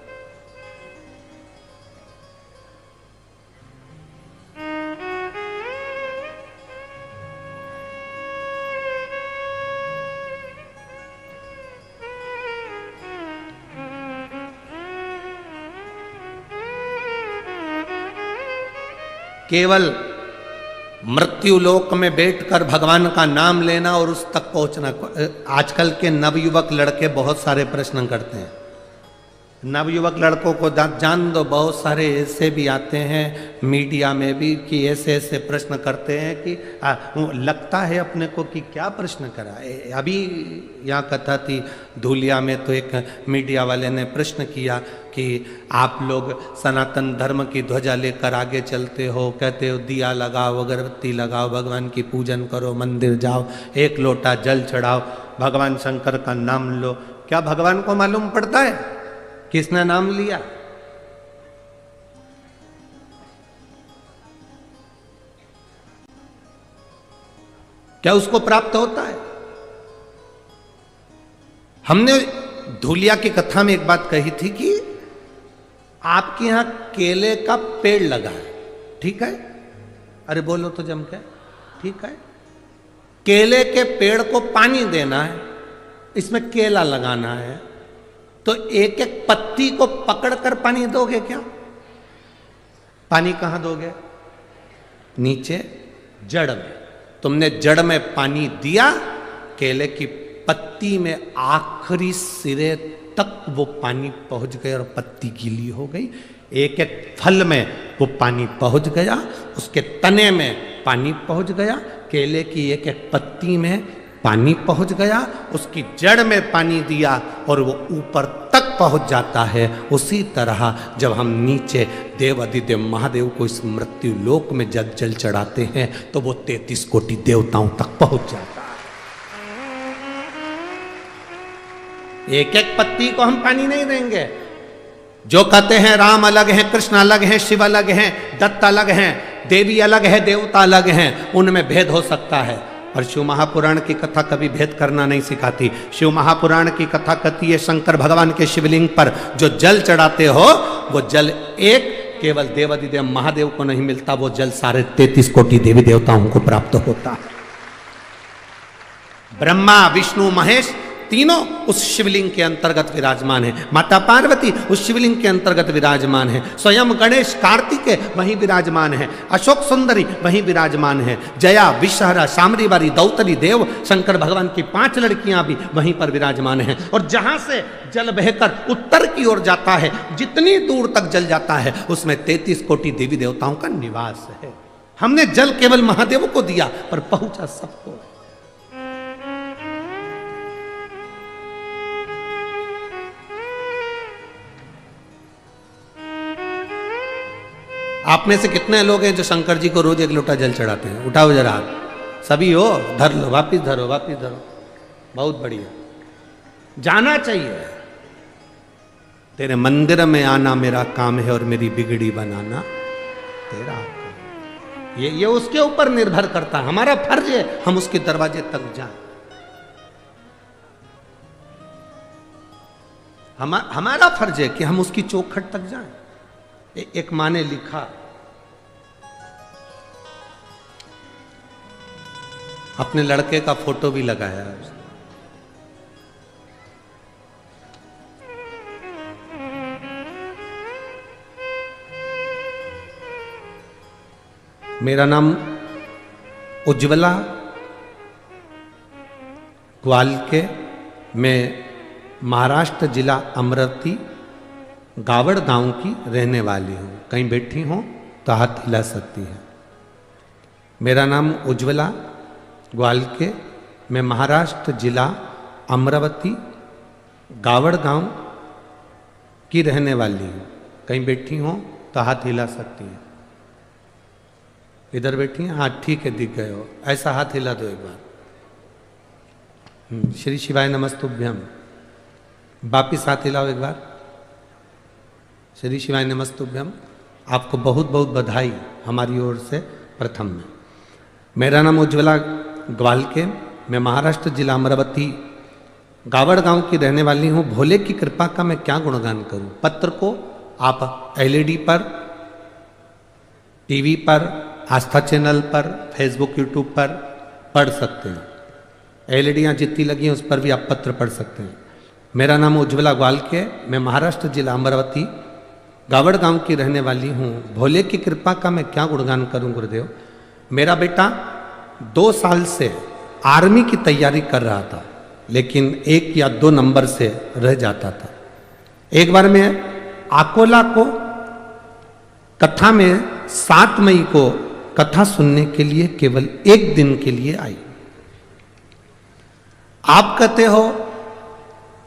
केवल मृत्यु लोक में बैठकर भगवान का नाम लेना और उस तक पहुंचना। आजकल के नवयुवक लड़के बहुत सारे प्रश्न करते हैं। नवयुवक लड़कों को जान दो, बहुत सारे ऐसे भी आते हैं मीडिया में भी कि ऐसे ऐसे प्रश्न करते हैं कि लगता है अपने को कि क्या प्रश्न करा। अभी यहाँ कथा थी धूलिया में, तो एक मीडिया वाले ने प्रश्न किया कि आप लोग सनातन धर्म की ध्वजा लेकर आगे चलते हो, कहते हो दिया लगाओ, अगरबत्ती लगाओ, भगवान की पूजन करो, मंदिर जाओ, एक लोटा जल चढ़ाओ, भगवान शंकर का नाम लो। क्या भगवान को मालूम पड़ता है किसने नाम लिया? क्या उसको प्राप्त होता है? हमने धूलिया की कथा में एक बात कही थी कि आपके यहां केले का पेड़ लगा है, ठीक है? अरे बोलो तो जम के, ठीक है? केले के पेड़ को पानी देना है, इसमें केला लगाना है, तो एक एक पत्ती को पकड़कर पानी दोगे क्या? पानी कहां दोगे? नीचे जड़ में। तुमने जड़ में पानी दिया, केले की पत्ती में आखिरी सिरे तक वो पानी पहुंच गया और पत्ती गीली हो गई। एक एक फल में वो पानी पहुंच गया, उसके तने में पानी पहुंच गया, केले की एक एक पत्ती में पानी पहुंच गया, उसकी जड़ में पानी दिया और वो ऊपर तक पहुंच जाता है। उसी तरह जब हम नीचे देव अधिदेव महादेव को इस मृत्यु लोक में जल जल चढ़ाते हैं तो वो 33 कोटि देवताओं तक पहुंच जाता है। एक एक पत्ती को हम पानी नहीं देंगे। जो कहते हैं राम अलग है, कृष्ण अलग है, शिव अलग है, दत्त अलग है, देवी अलग है, देवता अलग हैं, उनमें भेद हो सकता है, और शिव महापुराण की कथा कभी भेद करना नहीं सिखाती। शिव महापुराण की कथा कहती है शंकर भगवान के शिवलिंग पर जो जल चढ़ाते हो वो जल एक केवल देवादिदेव महादेव को नहीं मिलता, वो जल सारे 33 कोटि देवी देवताओं को प्राप्त होता है। ब्रह्मा विष्णु महेश तीनों उस शिवलिंग के अंतर्गत विराजमान है। माता पार्वती उस शिवलिंग के अंतर्गत विराजमान है। स्वयं गणेश कार्तिकेय वहीं विराजमान है। अशोक सुंदरी वहीं विराजमान है। जया विषहरा सामरीवारी दौतरी देव शंकर भगवान की 5 लड़कियां भी वहीं पर विराजमान हैं। और जहां से जल बहकर उत्तर की ओर जाता है, जितनी दूर तक जल जाता है उसमें 33 कोटि देवी देवताओं का निवास है। हमने जल केवल महादेव को दिया पर पहुंचा सबको। आप में से कितने लोग हैं जो शंकर जी को रोज 1 लोटा जल चढ़ाते हैं? उठाओ जरा हाथ। सभी हो? धर लो, वापिस धरो, वापिस धरो। बहुत बढ़िया, जाना चाहिए। तेरे मंदिर में आना मेरा काम है और मेरी बिगड़ी बनाना तेरा काम। ये उसके ऊपर निर्भर करता है। हमारा फर्ज है हम उसके दरवाजे तक जाएं। हमारा फर्ज है कि हम उसकी चौखट तक जाएं। एक माँ ने लिखा, अपने लड़के का फोटो भी लगाया है। मेरा नाम उज्ज्वला ग्वालके, मैं महाराष्ट्र जिला अमरावती गावड़ गांव की रहने वाली हूँ। कहीं बैठी हो तो हाथ हिला सकती है। मेरा नाम उज्ज्वला ग्वालके, मैं महाराष्ट्र जिला अमरावती गावड़ गांव की रहने वाली हूँ। कहीं बैठी हो तो हाथ हिला सकती है। इधर बैठी हैं? हाँ ठीक है, दिख गए हो। ऐसा हाथ हिला दो एक बार। श्री शिवाय नमस्तुभ्यम। वापिस हाथ हिलाओ एक बार। श्री शिवाय नमस्तुभ्यम। आपको बहुत बहुत बधाई हमारी ओर से। प्रथम में मेरा नाम उज्ज्वला ग्वालके, मैं महाराष्ट्र जिला अमरावती गावड़ गांव की रहने वाली हूँ। भोले की कृपा का मैं क्या गुणगान करूँ। पत्र को आप एलईडी पर, टीवी पर, आस्था चैनल पर, फेसबुक यूट्यूब पर पढ़ सकते हैं। एलईडियाँ जितनी लगी हैं उस पर भी आप पत्र पढ़ सकते हैं। मेरा नाम उज्ज्वला ग्वालके, मैं महाराष्ट्र जिला अमरावती गावड़ गांव की रहने वाली हूँ। भोले की कृपा का मैं क्या गुणगान करूं गुरुदेव। मेरा बेटा 2 साल से आर्मी की तैयारी कर रहा था, लेकिन 1 या 2 नंबर से रह जाता था। एक बार मैं अकोला को कथा में 7 मई को कथा सुनने के लिए केवल 1 दिन के लिए आई। आप कहते हो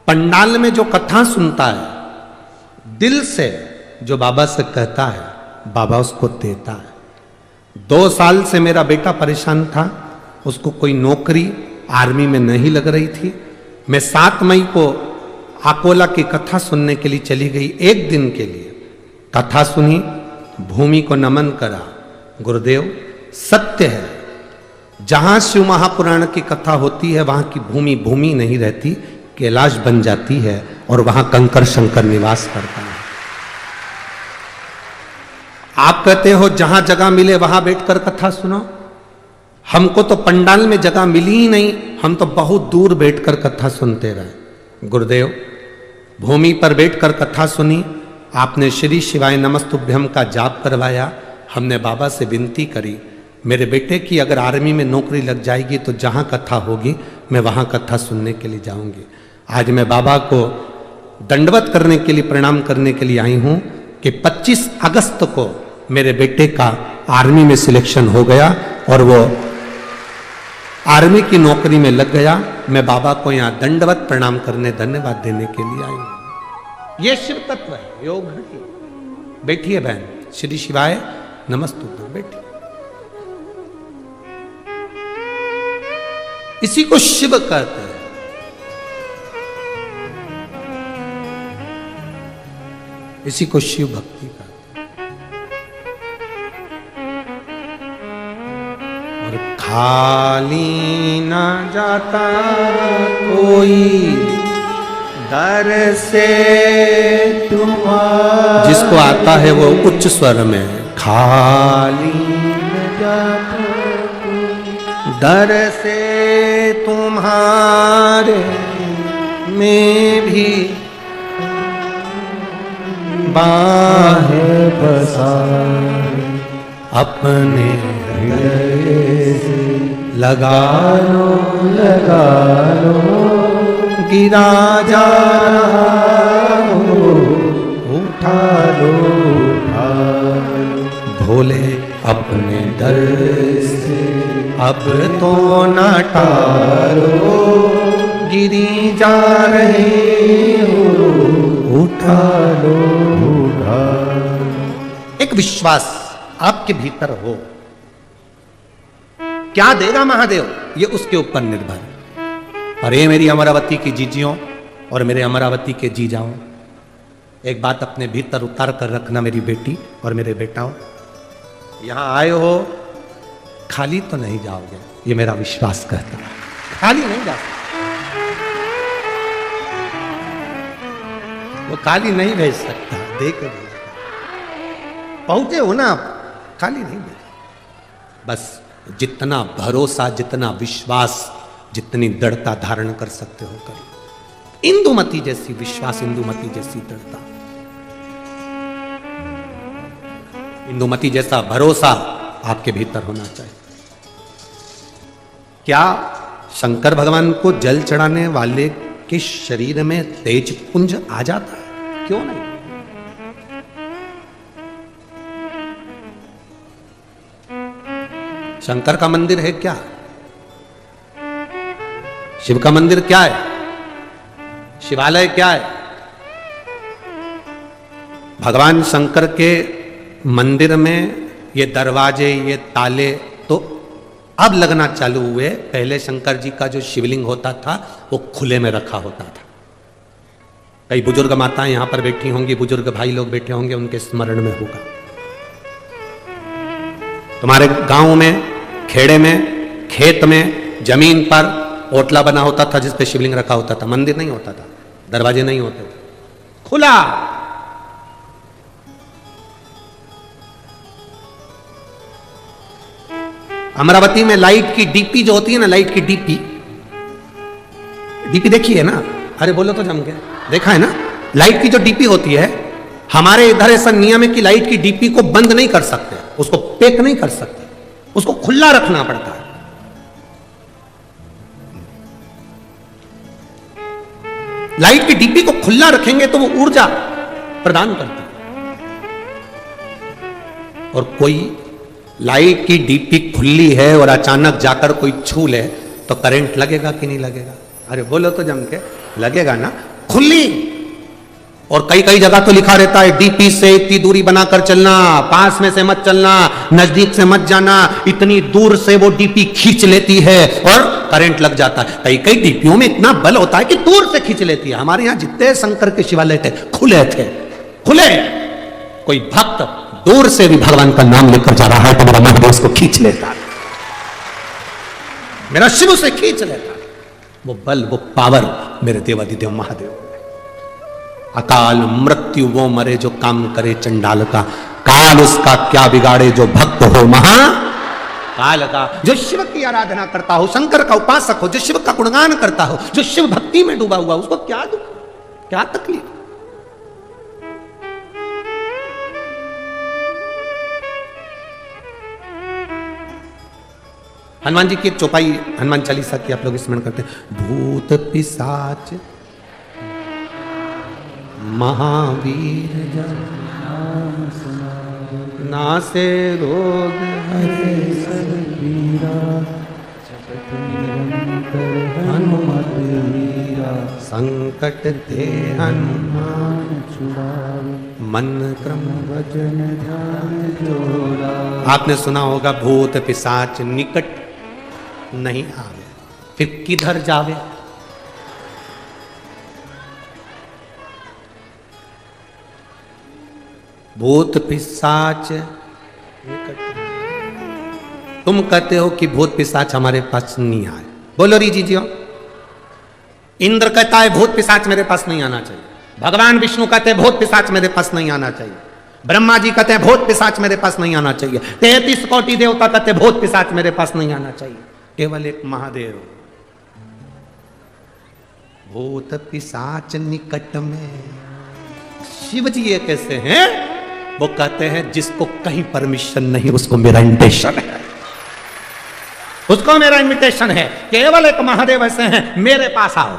पंडाल में जो कथा सुनता है, दिल से जो बाबा से कहता है, बाबा उसको देता है। 2 साल से मेरा बेटा परेशान था, उसको कोई नौकरी आर्मी में नहीं लग रही थी। मैं 7 मई को अकोला की कथा सुनने के लिए चली गई, 1 दिन के लिए कथा सुनी, भूमि को नमन करा। गुरुदेव सत्य है, जहां शिव महापुराण की कथा होती है वहां की भूमि भूमि नहीं रहती, कैलाश बन जाती है और वहां कंकर शंकर निवास करता है। आप कहते हो जहां जगह मिले वहां बैठकर कथा सुनो। हमको तो पंडाल में जगह मिली ही नहीं, हम तो बहुत दूर बैठकर कथा सुनते रहे। गुरुदेव भूमि पर बैठकर कथा सुनी, आपने श्री शिवाय नमस्तुभ्यम का जाप करवाया। हमने बाबा से विनती करी, मेरे बेटे की अगर आर्मी में नौकरी लग जाएगी तो जहां कथा होगी मैं वहां कथा सुनने के लिए जाऊंगी। आज मैं बाबा को दंडवत करने के लिए, प्रणाम करने के लिए आई हूं कि 25 अगस्त को मेरे बेटे का आर्मी में सिलेक्शन हो गया और वो आर्मी की नौकरी में लग गया। मैं बाबा को यहाँ दंडवत प्रणाम करने, धन्यवाद देने के लिए आई हूं। ये शिव तत्व है, योग घड़ी। बैठिए बहन, श्री शिवाय नमस्तुभ्यम, बैठिए। इसी को शिव कहते हैं। इसी को शिव भक्ति कहते हैं। और खाली ना जाता कोई दर से तुम्हारा, जिसको आता है वो उच्च स्वर में, खाली न जाता दर से तुम्हारे में भी बाहें बसाए, अपने हृदय से लगा लो गिरा जा रहा हो, उठा लो भोले अपने दर से अब तो न टालो, गिरी जा रहे हो, उठा लो। एक विश्वास आपके भीतर हो, क्या देगा महादेव ये उसके ऊपर निर्भर है। और ये मेरी अमरावती की जीजियों और मेरे अमरावती के जीजाओं, एक बात अपने भीतर उतार कर रखना, मेरी बेटी और मेरे बेटाओं, यहां आए हो खाली तो नहीं जाओगे, ये मेरा विश्वास कहता है। खाली नहीं जा सकते, वो खाली नहीं भेज सकता, देकर भेज। पहुंचे हो ना आप, खाली नहीं भेज। बस जितना भरोसा, जितना विश्वास, जितनी दृढ़ता धारण कर सकते हो कर। इंदुमती जैसी विश्वास, इंदुमती जैसी दृढ़ता, इंदुमती जैसा भरोसा आपके भीतर होना चाहिए। क्या शंकर भगवान को जल चढ़ाने वाले के शरीर में तेज पुंज आ जाता है? क्यों नहीं? शंकर का मंदिर है क्या? शिव का मंदिर क्या है? शिवालय क्या है? भगवान शंकर के मंदिर में ये दरवाजे, ये ताले तो अब लगना चालू हुए। पहले शंकर जी का जो शिवलिंग होता था वो खुले में रखा होता था। कई बुजुर्ग माताएं यहां पर बैठी होंगी, बुजुर्ग भाई लोग बैठे होंगे, उनके स्मरण में होगा। तुम्हारे गांव में, खेड़े में, खेत में, जमीन पर ओटला बना होता था जिस पे शिवलिंग रखा होता था। मंदिर नहीं होता था, दरवाजे नहीं होते थे, खुला। अमरावती में लाइट की डीपी जो होती है ना, लाइट की डीपी देखी है ना? अरे बोलो तो जम के, देखा है ना? लाइट की जो डीपी होती है हमारे इधर ऐसा नियम है कि लाइट की डीपी को बंद नहीं कर सकते, उसको पैक नहीं कर सकते, उसको खुला रखना पड़ता है। लाइट की डीपी को खुला रखेंगे तो वो ऊर्जा प्रदान करती है। और कोई लाइट की डीपी खुली है और अचानक जाकर कोई छू ले तो करंट लगेगा कि नहीं लगेगा? अरे बोलो तो जम के, लगेगा ना। खुली, और कई कई जगह तो लिखा रहता है डीपी से इतनी दूरी बनाकर चलना, पास में से मत चलना, नजदीक से मत जाना, इतनी दूर से वो डीपी खींच लेती है और करंट लग जाता है। कई कई डीपीओं में इतना बल होता है कि दूर से खींच लेती है। हमारे यहां जितने शंकर के शिवालय थे खुले थे, खुले। कोई भक्त दूर से भी भगवान का नाम लेकर जा रहा है तो मेरा महादेव उसको खींच लेता है, मेरा शिव उसे खींच लेता है। वो बल, वो पावर मेरे देवादिदेव महादेव। अकाल मृत्यु वो मरे जो काम करे चंडाल का, काल उसका क्या बिगाड़े जो भक्त हो महा काल का। जो शिव की आराधना करता हो, शंकर का उपासक हो, जो शिव का गुणगान करता हो, जो शिव भक्ति में डूबा हुआ, उसको क्या दुख, क्या तकलीफ? हनुमान जी की एक चौपाई हनुमान चालीसा की आप लोग स्मरण करते हैं। भूत पिशाच महावीर नासे रोग हरे सब पीरा, हनुमत वीरा संकट ते हनुमान छुड़ावे, मन क्रम वचन ध्यान जोड़ा। आपने सुना होगा भूत पिशाच निकट नहीं आवे, फिर किधर जावे? भूत पिशाच निकट। तुम कहते हो कि भूत पिशाच हमारे पास नहीं आए, बोलो री जी। इंद्र कहता है भूत पिशाच मेरे पास नहीं आना चाहिए, भगवान विष्णु कहते हैं भूत पिशाच मेरे पास नहीं आना चाहिए, ब्रह्मा जी कहते हैं भूत पिशाच मेरे पास नहीं आना चाहिए, 33 कोटि देवता कहते हैं भूत पिशाच मेरे पास नहीं आना चाहिए, केवल एक महादेव। भूत पिशाच निकट में। शिव जी ये कैसे हैं? वो कहते हैं जिसको कहीं परमिशन नहीं उसको मेरा इन्विटेशन है, उसको मेरा इन्विटेशन है। केवल एक महादेव ऐसे हैं, मेरे पास आओ।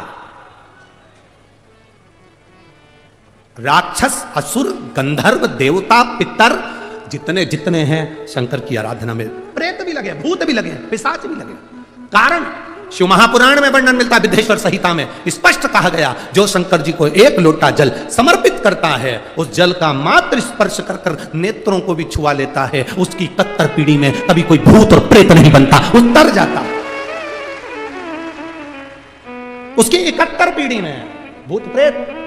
राक्षस, असुर, गंधर्व, देवता, पितर जितने जितने हैं शंकर की आराधना में, प्रेत भी लगे, भूत भी लगे, पिशाच भी लगे। कारण शिव महापुराण में वर्णन मिलता है, विद्धेश्वर संहिता में स्पष्ट कहा गया, जो शंकर जी को एक लोटा जल समर्पित करता है, उस जल का मात्र स्पर्श कर कर नेत्रों को भी छुआ लेता है, उसकी 71 पीढ़ी में कभी कोई भूत और प्रेत नहीं बनता, उतर जाता। उसकी 71 पीढ़ी में भूत प्रेत।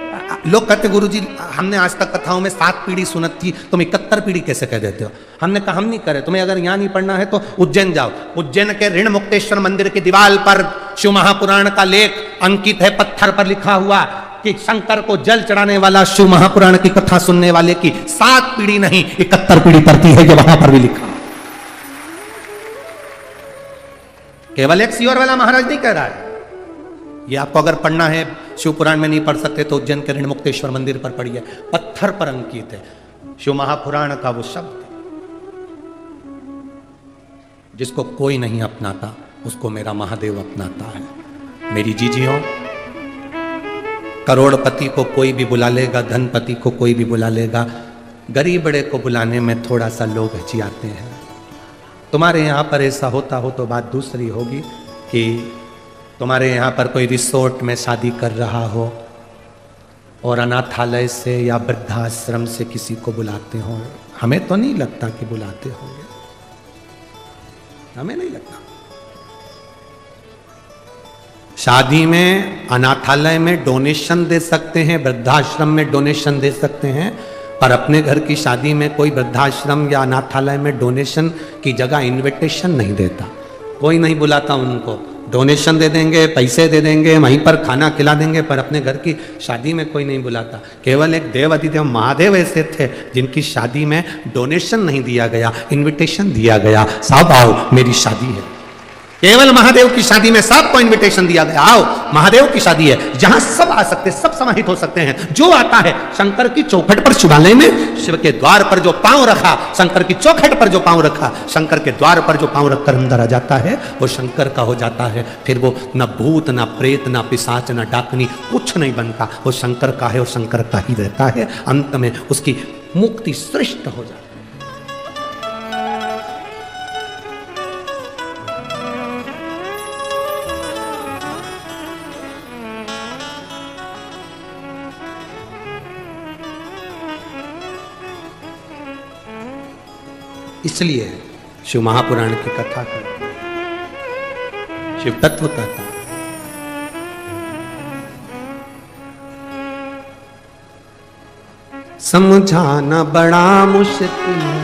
लोग कहते गुरुजी हमने आज तक कथाओं में 7 पीढ़ी सुनत थी, तुम 71 पीढ़ी कैसे कह देते हो? हमने कहा हम नहीं करे, तुम्हें अगर यहां नहीं पढ़ना है तो उज्जैन जाओ। उज्जैन के ऋण मुक्तेश्वर मंदिर की दीवार पर शिव महापुराण का लेख अंकित है, पत्थर पर लिखा हुआ कि शंकर को जल चढ़ाने वाला, शिव महापुराण की कथा सुनने वाले की 7 पीढ़ी नहीं 71 पीढ़ी पड़ती है, जो वहां पर भी लिखा। केवल एक सीवर वाला महाराज नहीं कह रहा है, ये आपको अगर पढ़ना है, शिव पुराण में नहीं पढ़ सकते तो उज्जैन के ऋण मुक्तेश्वर मंदिर पर पढ़िए, पत्थर पर अंकित है शिव महापुराण का वो शब्द। जिसको कोई नहीं अपनाता उसको मेरा महादेव अपनाता है। मेरी जीजियों, करोड़पति को कोई भी बुला लेगा, धनपति को कोई भी बुला लेगा, गरीब बड़े को बुलाने में थोड़ा सा लोग हिचकिचाते हैं। तुम्हारे यहाँ पर ऐसा होता हो तो बात दूसरी होगी कि तुम्हारे यहाँ पर कोई रिसोर्ट में शादी कर रहा हो और अनाथालय से या वृद्धाश्रम से किसी को बुलाते हो। हमें तो नहीं लगता कि बुलाते होंगे, हमें नहीं लगता। शादी में, अनाथालय में डोनेशन दे सकते हैं, वृद्धाश्रम में डोनेशन दे सकते हैं, पर अपने घर की शादी में कोई वृद्धाश्रम या अनाथालय में डोनेशन की जगह इनविटेशन नहीं देता, कोई नहीं बुलाता उनको। डोनेशन दे देंगे, पैसे दे देंगे, वहीं पर खाना खिला देंगे, पर अपने घर की शादी में कोई नहीं बुलाता। केवल एक देवादिदेव महादेव ऐसे थे जिनकी शादी में डोनेशन नहीं दिया गया, इनविटेशन दिया गया। साहब आओ, मेरी शादी है। केवल महादेव की शादी में सबको इनविटेशन दिया गया, आओ महादेव की शादी है, जहां सब आ सकते, सब समाहित हो सकते हैं। जो आता है शंकर की चौखट पर, शिवालय में शिव के द्वार पर जो पांव रखा, शंकर की चौखट पर जो पांव रखा, शंकर के द्वार पर जो पांव रखकर अंदर आ जाता है, वो शंकर का हो जाता है। फिर वो न भूत, न प्रेत, न पिशाच, न डाकनी, कुछ नहीं बनता, वो शंकर का है और शंकर का ही रहता है। अंत में उसकी मुक्ति श्रेष्ठ हो जाती है। इसलिए शिव महापुराण की कथा करते, शिव तत्व कहता है। समझाना बड़ा मुश्किल है,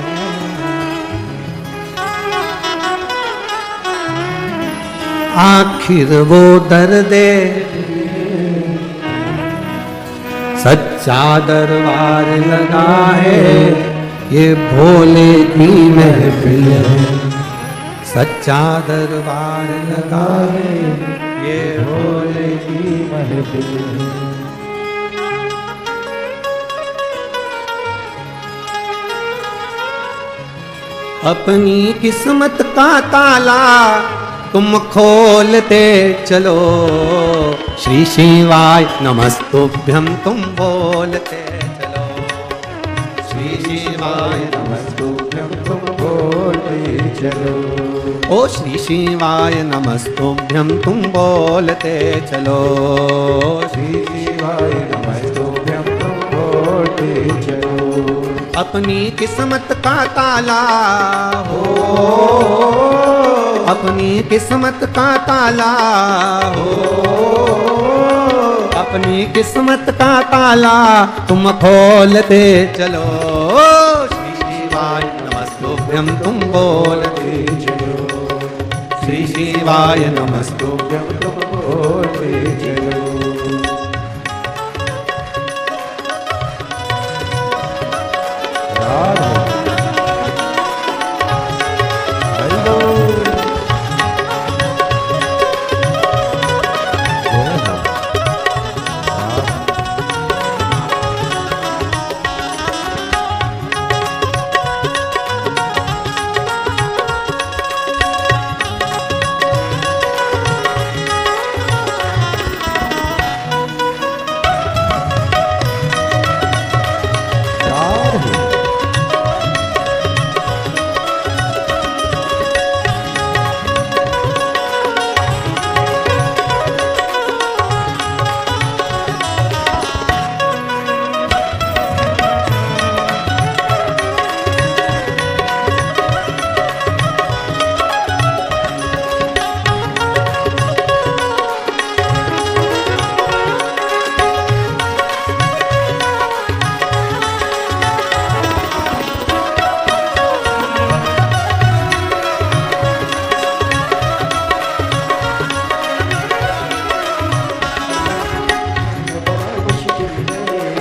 आखिर वो दर्दे सच्चा दरबार लगा है, ये भोले की महफिल है, सच्चा दरबार लगा है, ये भोले की महफिल है। अपनी किस्मत का ताला तुम खोलते चलो, श्री शिवाय नमस्तुभ्यं तुम बोलते चलो, श्री शिवाय नमस्तुभ्यं तुम बोलते चलो, ओ श्री शिवाय नमस्तुभ्यं तुम बोलते चलो, श्री शिवाय नमस्तुभ्यं तुम बोलते चलो। अपनी किस्मत का ताला हो, अपनी किस्मत का ताला हो, अपनी किस्मत का ताला तुम खोलते चलो, श्री शिवाय नमस्तुभ्यं तुम बोलते चलो, श्री शिवाय नमस्तुभ्यं तुम बोलते चलो।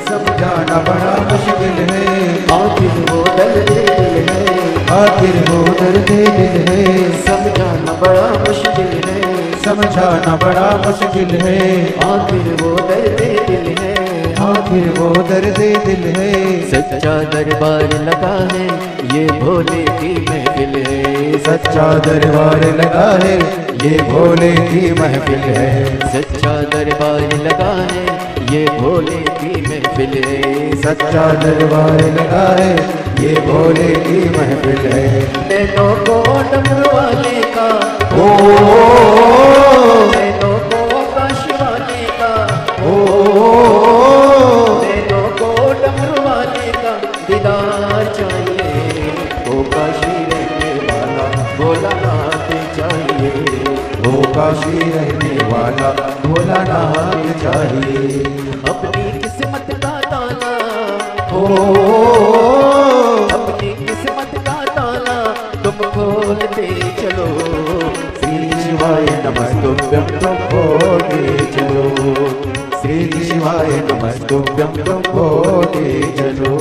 समझाना बड़ा मुश्किल है, आखिर वो दर्द दिल है, आखिर वो दर्द दिल है, समझाना बड़ा मुश्किल है, समझाना बड़ा मुश्किल है, आखिर वो दर्द दिल है, आखिर वो दर्द दिल है। सच्चा दरबार लगा है, ये भोले की महफिल है, सच्चा दरबार लगा है, ये भोले की महफिल है, सच्चा दरबार लगा है, ये भोले की महफिल है, सच्चा दरबार लगा है, ये भोले की महफिल है। नैनों को डमरू वाले का ओ, नैनों को आकाश वाले का ओ, नैनों को डमरू वाले का दीदार चाहिए, ओ काशी रहने वाला भोलानाथ चाहिए, ओ काशी रहने वाला भोलानाथ चाहिए। अपनी किस्मत का ताला हो, अपनी किस्मत का ताला तुम खोलते चलो, श्री शिवाय नमस्तुभ्यं तुम बोलते चलो, श्री शिवाय नमस्तुभ्यं तुम बोलते चलो।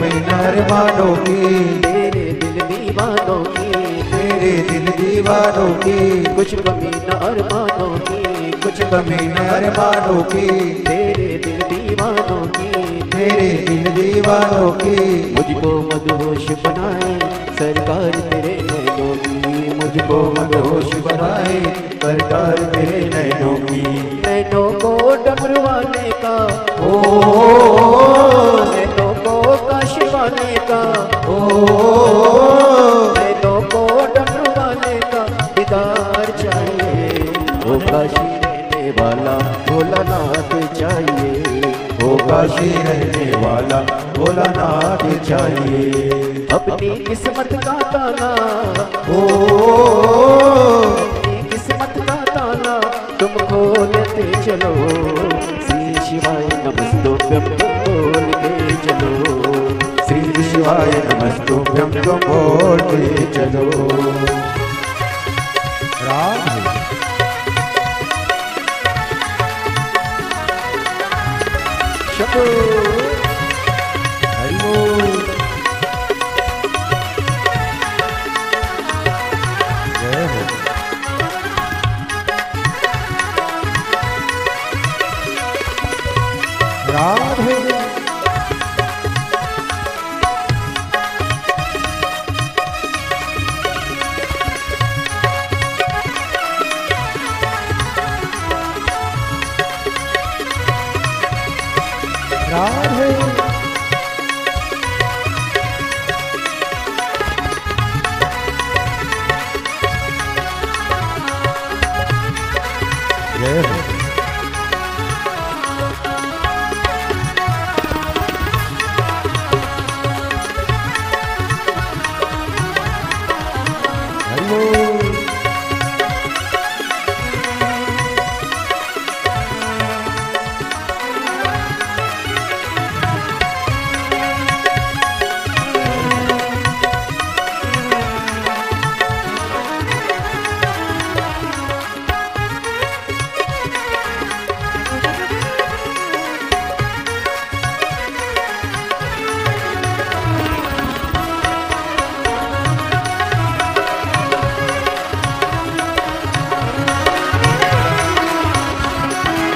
कमी न अरमानों की, मेरे दिल दीवानों की, मेरे दिल दीवानों की, कुछ कमी न अरमानों की, कुछ कमी न अरमानों की, मेरे दिल दीवानों की, मेरे दिल दीवानों की। मुझको मदहोश बनाए सरकार तेरे नैनों की, मुझको मदहोश बनाए सरकार तेरे नैनों की। नैनों को डमरुआने का, ओ नैनों को काशिवाने का, ओ नैनों को डमरुआने का दीदार चाहिए। ओ काशी रहने वाला भोलानाथ चाहिए, ओ काशी रहने वाला भोलानाथ चाहिए। अपनी किस्मत का ताना, ओ अपनी किस्मत का ताना तुम खोलते चलो, श्री शिवाय नमस्तुभ्यं तुम बोलते चलो, श्री शिवाय नमस्तुभ्यं तुम बोलते चलो। राम शंभो हरि बोल। जय हो। राधे राधे जय हो। हरि बोल।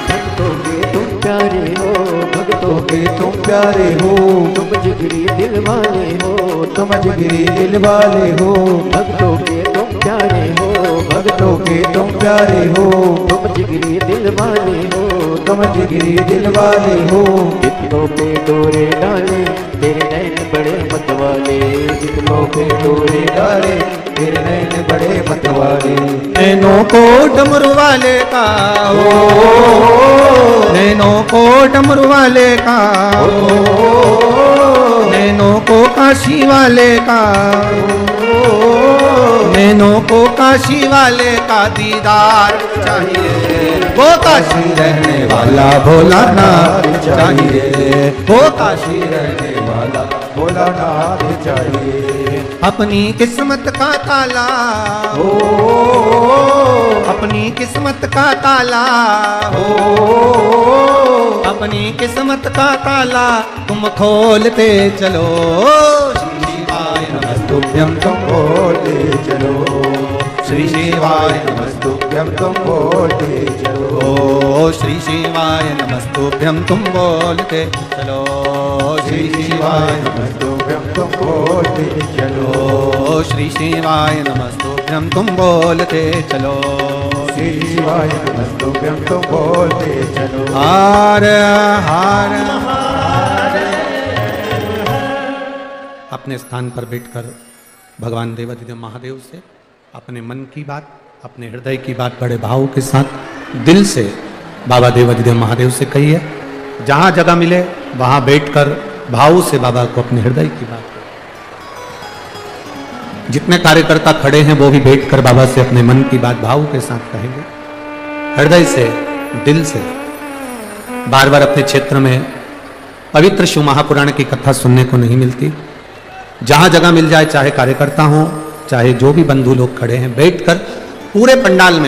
भक्तों के तुम प्यारे हो, भक्तों के तुम प्यारे हो, तुम जिगरी दिल वाले हो, तुम जिगरी दिल वाले हो, भक्तों के तुम प्यारे हो, भक्तों के तुम प्यारे हो, तुम जिगरी दिल वाले हो, तुम जिगरी दिल वाले हो। जितनों पे डोरे डाले तेरे नैन बड़े मतवाले, जितनों पे डोरे डाले तेरे नैन बड़े मतवाले। नैनों को डमरू वाले का ओ, नैनों को डमरू वाले का ओ, नैनों को काशी वाले का ओ, नैनों को काशी वाले का दीदार चाहिए। वो काशी रहने वाला भोलानाथ चाहिए, वो काशी रहने वाला भोलानाथ चाहिए। अपनी किस्मत का ताला ओ अपनी किस्मत का ताला अपनी किस्मत का ताला तुम खोलते चलो। श्री शिवाय नमस्तुभ्यं तुम बोलते चलो, श्री शिवाय नमस्तुभ्यं तुम बोलते चलो। ओ श्री शिवाय नमस्तुभ्यं तुम बोलते चलो। श्री शिवाय नमस्तुभ्यं तुम बोलते चलो, ओ श्री शिवाय नमस्तुभ्यं तुम बोलते चलो। श्री शिवाय नमस्तुभ्यं तुम बोलते चलो। हार हार अपने स्थान पर बैठकर भगवान देवाधिदेव महादेव से अपने मन की बात, अपने हृदय की बात बड़े भाव के साथ दिल से बाबा देवाधिदेव महादेव से कहिए। जहाँ जगह मिले वहाँ बैठकर भाव से बाबा को अपने हृदय की बात। जितने कार्यकर्ता खड़े हैं वो भी बैठकर बाबा से अपने मन की बात भाव के साथ कहेंगे, हृदय से, दिल से। बार बार अपने क्षेत्र में पवित्र शिव महापुराण की कथा सुनने को नहीं मिलती। जहां जगह मिल जाए, चाहे कार्यकर्ता हो, चाहे जो भी बंधु लोग खड़े हैं, बैठकर पूरे पंडाल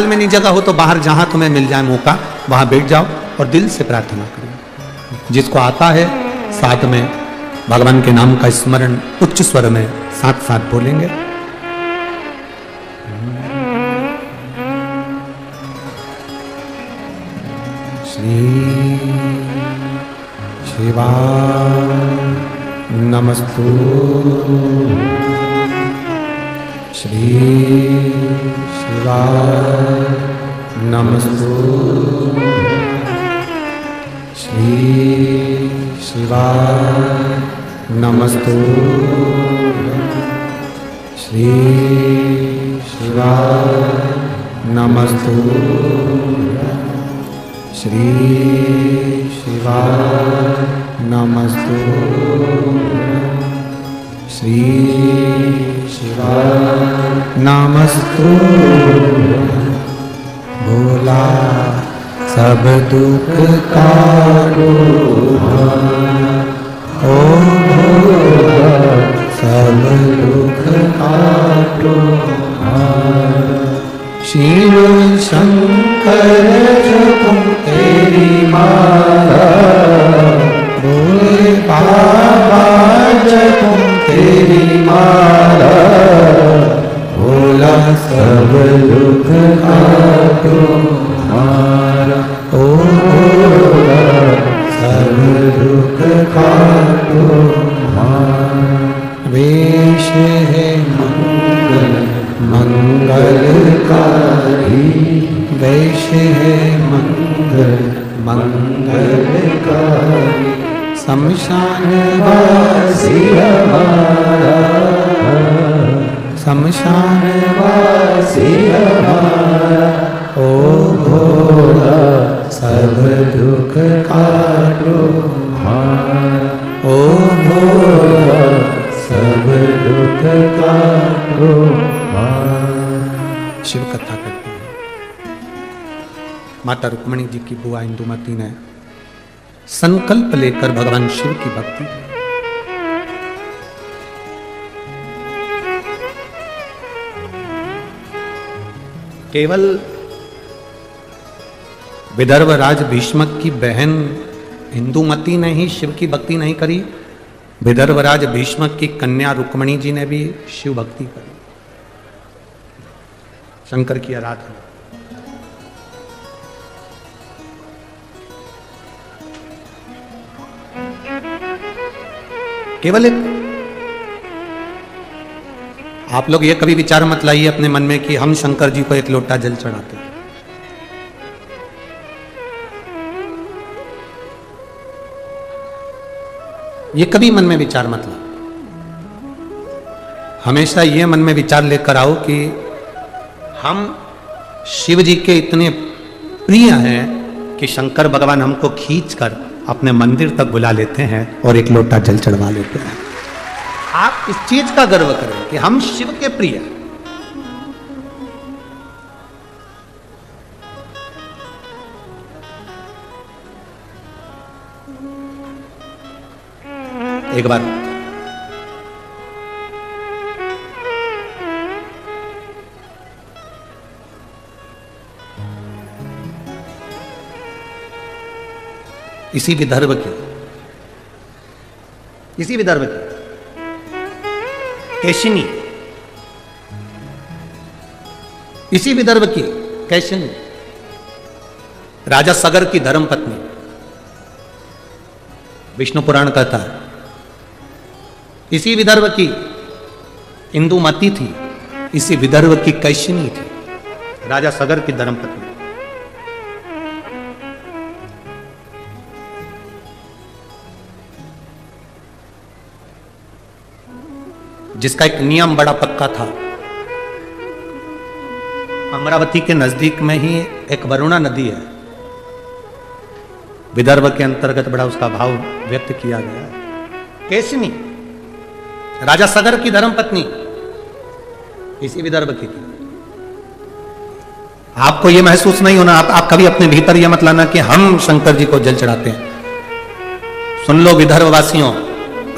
में नहीं जगह हो तो बाहर जहां तुम्हें मिल जाए मौका वहां बैठ जाओ और दिल से प्रार्थना करो। जिसको आता है साथ में भगवान के नाम का स्मरण उच्च स्वर में साथ साथ बोलेंगे। श्री शिवाय नमस्तु, श्री शिवाय नमस्तु, श्री शिवाय नमस्तु, श्री शिवाय नमस्तु, श्री शिवाय नमस्तु, श्री शिवाय नमस्तु। भोला सब दुख काटो, ओ भोला सब दुख काटो। शिव शंकर जपो तेरी माला, भोले बाबा जपो तेरी माला, भोला सब दुख काटो हमारा, ओ भोला सब दुख काटो हमारा। वेश है मंगल मंगलकारी, वेश है मंगल मंगलकारी, शमशान वासी हमारा, शमशान वासी हमारा, ओ भोला सब दुख काटो हमारा, ओ भोला सब दुख काटो हमारा। शिव कथा करते हैं। माता रुक्मणी जी की बुआ इंदुमती ने संकल्प लेकर भगवान शिव की भक्ति की। केवल विदर्भ राज भीष्मक की बहन इंदुमती ने ही शिव की भक्ति नहीं करी, विदर्भ राज भीष्मक की कन्या रुक्मणी जी ने भी शिव भक्ति करी, शंकर की आराधना। केवल एक आप लोग ये कभी विचार मत लाइए अपने मन में कि हम शंकर जी को एक लोटा जल चढ़ाते हैं। ये कभी मन में विचार मत लाओ। हमेशा ये मन में विचार लेकर आओ कि हम शिव जी के इतने प्रिय हैं कि शंकर भगवान हमको खींचकर अपने मंदिर तक बुला लेते हैं और एक लोटा जल चढ़वा लेते हैं। आप इस चीज का गर्व करें कि हम शिव के प्रिय हैं। एक बार इसी विदर्भ की कैशिनी, इसी विदर्भ की कैशिनी राजा सगर की धर्मपत्नी, विष्णु पुराण कहता है इसी विदर्भ की इंदुमती थी, इसी विदर्भ की कैशिनी थी, राजा सगर की धर्मपत्नी। जिसका एक नियम बड़ा पक्का था। अमरावती के नजदीक में ही एक वरुणा नदी है, विदर्भ के अंतर्गत बड़ा उसका भाव व्यक्त किया गया है। कैसिनी राजा सगर की धर्मपत्नी इसी विदर्भ की थी। आपको यह महसूस नहीं होना, आप कभी अपने भीतर यह मत लाना कि हम शंकर जी को जल चढ़ाते हैं। सुन लो विदर्भ वासियों,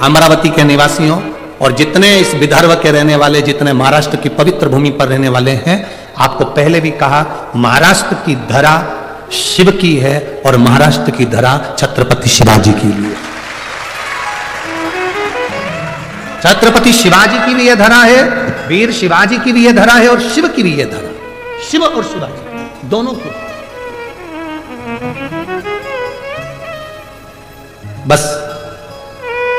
अमरावती के निवासियों और जितने इस विदर्भ के रहने वाले, जितने महाराष्ट्र की पवित्र भूमि पर रहने वाले हैं, आपको पहले भी कहा महाराष्ट्र की धरा शिव की है और महाराष्ट्र की धरा छत्रपति शिवाजी की लिए। छत्रपति शिवाजी की भी यह धरा है, वीर शिवाजी की भी यह धरा है, और शिव की भी यह धरा, शिव और शिवाजी दोनों की। बस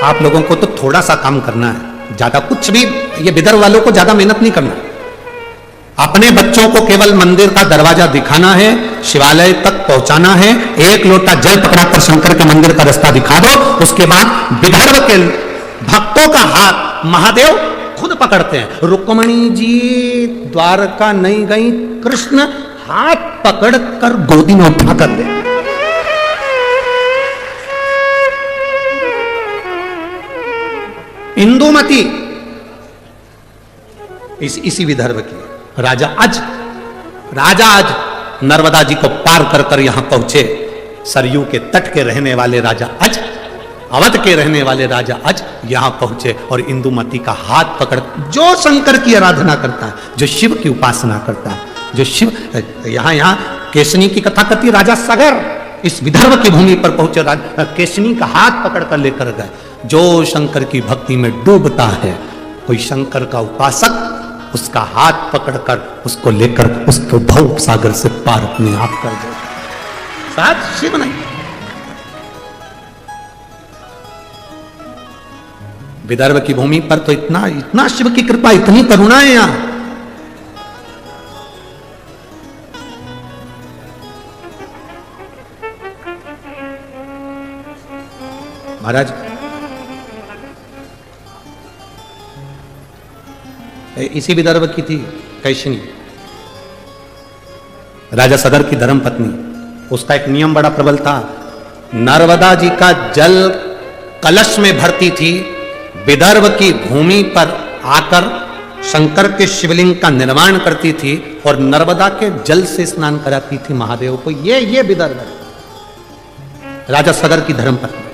आप लोगों को तो थोड़ा सा काम करना है, ज्यादा कुछ भी, ये विदर्भ वालों को ज्यादा मेहनत नहीं करना। अपने बच्चों को केवल मंदिर का दरवाजा दिखाना है, शिवालय तक पहुंचाना है, एक लोटा जल पकड़ाकर शंकर के मंदिर का रास्ता दिखा दो। उसके बाद विदर्भ के भक्तों का हाथ महादेव खुद पकड़ते हैं। रुक्मणी जी द्वारका नहीं गई, कृष्ण हाथ पकड़कर गोदी में उठा कर ले। इंदुमती इसी विदर्भ की राजा आज नर्मदा जी को पार कर कर यहां पहुंचे। सरयू के तट के रहने वाले राजा आज, अवध के रहने वाले राजा आज यहां पहुंचे और इंदुमती का हाथ पकड़, जो शंकर की आराधना करता है, जो शिव की उपासना करता है, जो शिव, यहां केशनी की कथा करती है, राजा सगर इस विदर्भ की भूमि पर पहुंचे, केशनी का हाथ पकड़ कर लेकर गए। जो शंकर की भक्ति में डूबता है, कोई शंकर का उपासक, उसका हाथ पकड़कर उसको लेकर उसको भव सागर से पार अपने आप कर दे। साथ शिव नहीं, विदर्भ की भूमि पर तो इतना शिव की कृपा, इतनी करुणा है यहां। महाराज इसी विदर्भ की थी कैशनी, राजा सगर की धर्म पत्नी। उसका एक नियम बड़ा प्रबल था, नर्मदा जी का जल कलश में भरती थी, विदर्भ की भूमि पर आकर शंकर के शिवलिंग का निर्माण करती थी और नर्मदा के जल से स्नान कराती थी महादेव को। ये विदर्भ है, राजा सगर की धर्म पत्नी।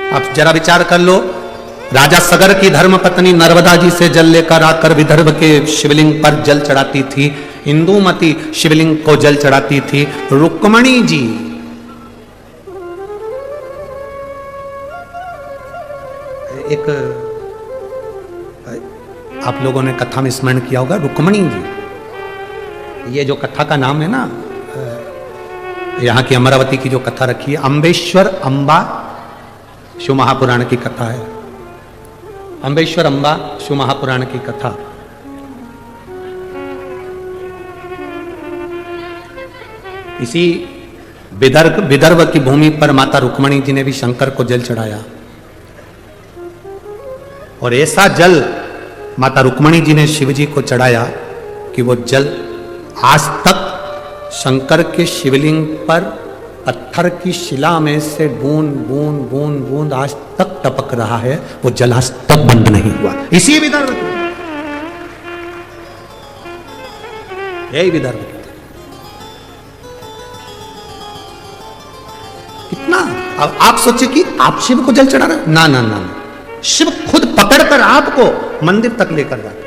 अब जरा विचार कर लो, राजा सगर की धर्म पत्नी नर्मदा जी से जल लेकर आकर विदर्भ के शिवलिंग पर जल चढ़ाती थी, इंदुमती शिवलिंग को जल चढ़ाती थी, रुक्मणी जी एक, आप लोगों ने कथा में स्मरण किया होगा, रुक्मणी जी, ये जो कथा का नाम है ना, यहाँ की अमरावती की जो कथा रखी है, अम्बेश्वर अम्बा शिव महापुराण की कथा है। अम्बेश्वर अम्बा शिव महापुराण की कथा। इसी विदर्भ की भूमि पर माता रुक्मणी जी ने भी शंकर को जल चढ़ाया, और ऐसा जल माता रुक्मणी जी ने शिव जी को चढ़ाया कि वो जल आज तक शंकर के शिवलिंग पर पत्थर की शिला में से बूंद बूंद बूंद बूंद आज तक टपक रहा है, वो जल आज तक बंद नहीं हुआ। इसी विदर्भ, यही विदर्भ कितना। अब आप सोचिए कि आप शिव को जल चढ़ा रहे, ना ना ना, शिव खुद पकड़कर आपको मंदिर तक लेकर जाते।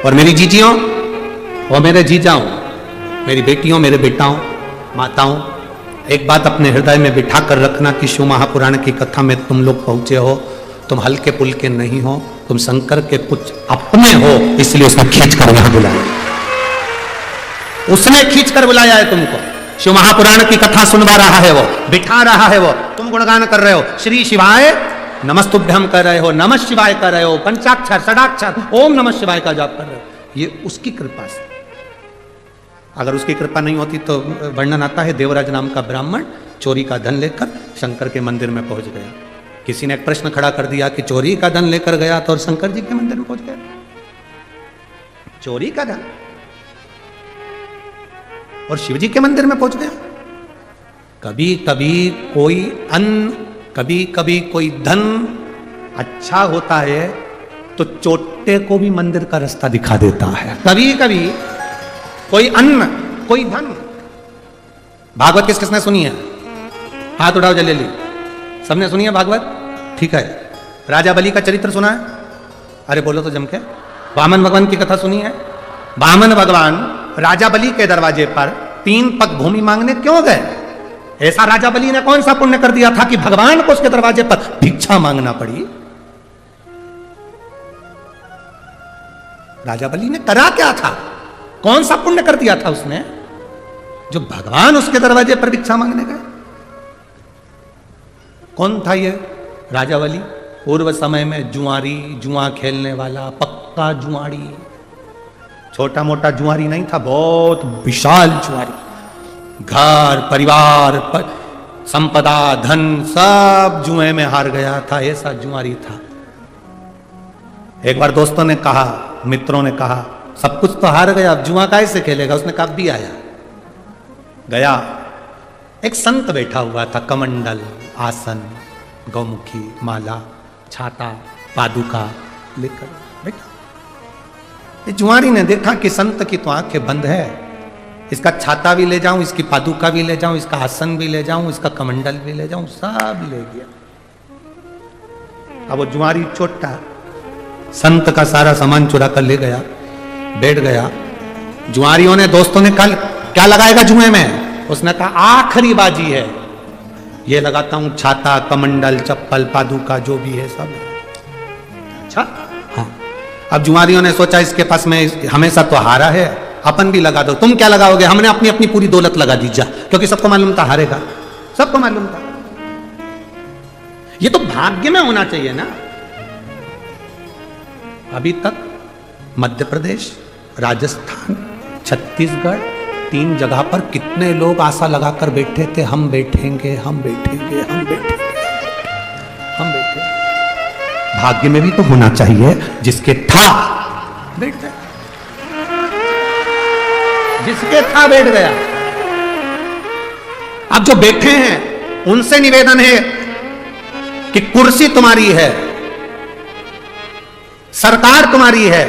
और मेरी जीजियों और मेरे जीजाओं, मेरी बेटियों, मेरे बेटाओं, माताओं, एक बात अपने हृदय में बिठा कर रखना कि शिव महापुराण की कथा में तुम लोग पहुंचे हो, तुम हल्के पुल्के नहीं हो, तुम शंकर के कुछ अपने हो, इसलिए उसने खींच कर यहां बुलाया, उसने खींच कर बुलाया है तुमको। शिव महापुराण की कथा सुनवा रहा है वो, बिठा रहा है वो, तुम गुणगान कर रहे हो, श्री शिवाय नमस्तुभ्यम कर रहे हो, नमः शिवाय कर रहे हो, पंचाक्षर षडाक्षर ओम नमः शिवाय का जाप कर रहे हो। ये उसकी कृपा से, अगर उसकी कृपा नहीं होती तो वर्णन आता है, देवराज नाम का ब्राह्मण चोरी का धन लेकर शंकर के मंदिर में पहुंच गया। किसी ने एक प्रश्न खड़ा कर दिया कि चोरी का धन लेकर गया तो और शंकर जी के मंदिर में पहुंच गया, चोरी का धन और शिव जी के मंदिर में पहुंच गया। कभी कभी कोई अन्न, कभी कभी कोई धन अच्छा होता है तो चोटे को भी मंदिर का रास्ता दिखा देता है। कभी कभी कोई अन्न, कोई धन। भागवत किस किसने सुनी है? हाथ उठाओ जल्दी। सबने सुनी है भागवत? ठीक है। राजा बलि का चरित्र सुना है? अरे बोलो तो जम के। वामन भगवान की कथा सुनी है? वामन भगवान राजा बलि के दरवाजे पर 3 पग भूमि मांगने क्यों गए? ऐसा राजा बलि ने कौन सा पुण्य कर दिया था कि भगवान को उसके दरवाजे पर भिक्षा मांगना पड़ी? राजा बलि ने करा क्या था? कौन सा पुण्य कर दिया था उसने जो भगवान उसके दरवाजे पर भिक्षा मांगने गए? कौन था ये राजा बलि? पूर्व समय में जुआरी, जुआ खेलने वाला, पक्का जुआरी, छोटा मोटा जुआरी नहीं था, बहुत विशाल जुआरी। घर परिवार संपदा धन सब जुए में हार गया था, ऐसा जुआरी था। एक बार दोस्तों ने कहा, मित्रों ने कहा, सब कुछ तो हार गया, अब जुआ कैसे खेलेगा? उसने कहा भी आया। गया, एक संत बैठा हुआ था, कमंडल, आसन, गौमुखी, माला, छाता, पादुका लेकर बैठा। ये जुआरी ने देखा कि संत की तो आंखें बंद है, इसका छाता भी ले जाऊं, इसकी पादुका भी ले जाऊं, इसका आसन भी ले जाऊं, इसका कमंडल भी ले जाऊं, सब ले गया। अब वो जुआरी छोटा, संत का सारा सामान चुरा कर ले गया, बैठ गया। जुआरियों ने, दोस्तों ने कहा क्या लगाएगा जुए में? उसने कहा आखिरी बाजी है, ये लगाता हूं, छाता, कमंडल, चप्पल, पादुका जो भी है सब। अच्छा, हाँ। अब जुआरियों ने सोचा इसके पास में हमेशा तो हारा है, अपन भी लगा दो। तुम क्या लगाओगे? हमने अपनी अपनी पूरी दौलत लगा दी जा, क्योंकि सबको मालूम था हारेगा, सबको मालूम था। ये तो भाग्य में होना चाहिए ना। अभी तक मध्य प्रदेश, राजस्थान, छत्तीसगढ़, 3 जगह पर कितने लोग आशा लगाकर बैठे थे, हम बैठेंगे, हम बैठेंगे, हम बैठेंगे, हम बैठेंगे। भाग्य में भी तो होना चाहिए, जिसके था बैठ गया, जिसके था बैठ गया। अब जो बैठे हैं उनसे निवेदन है कि कुर्सी तुम्हारी है, सरकार तुम्हारी है,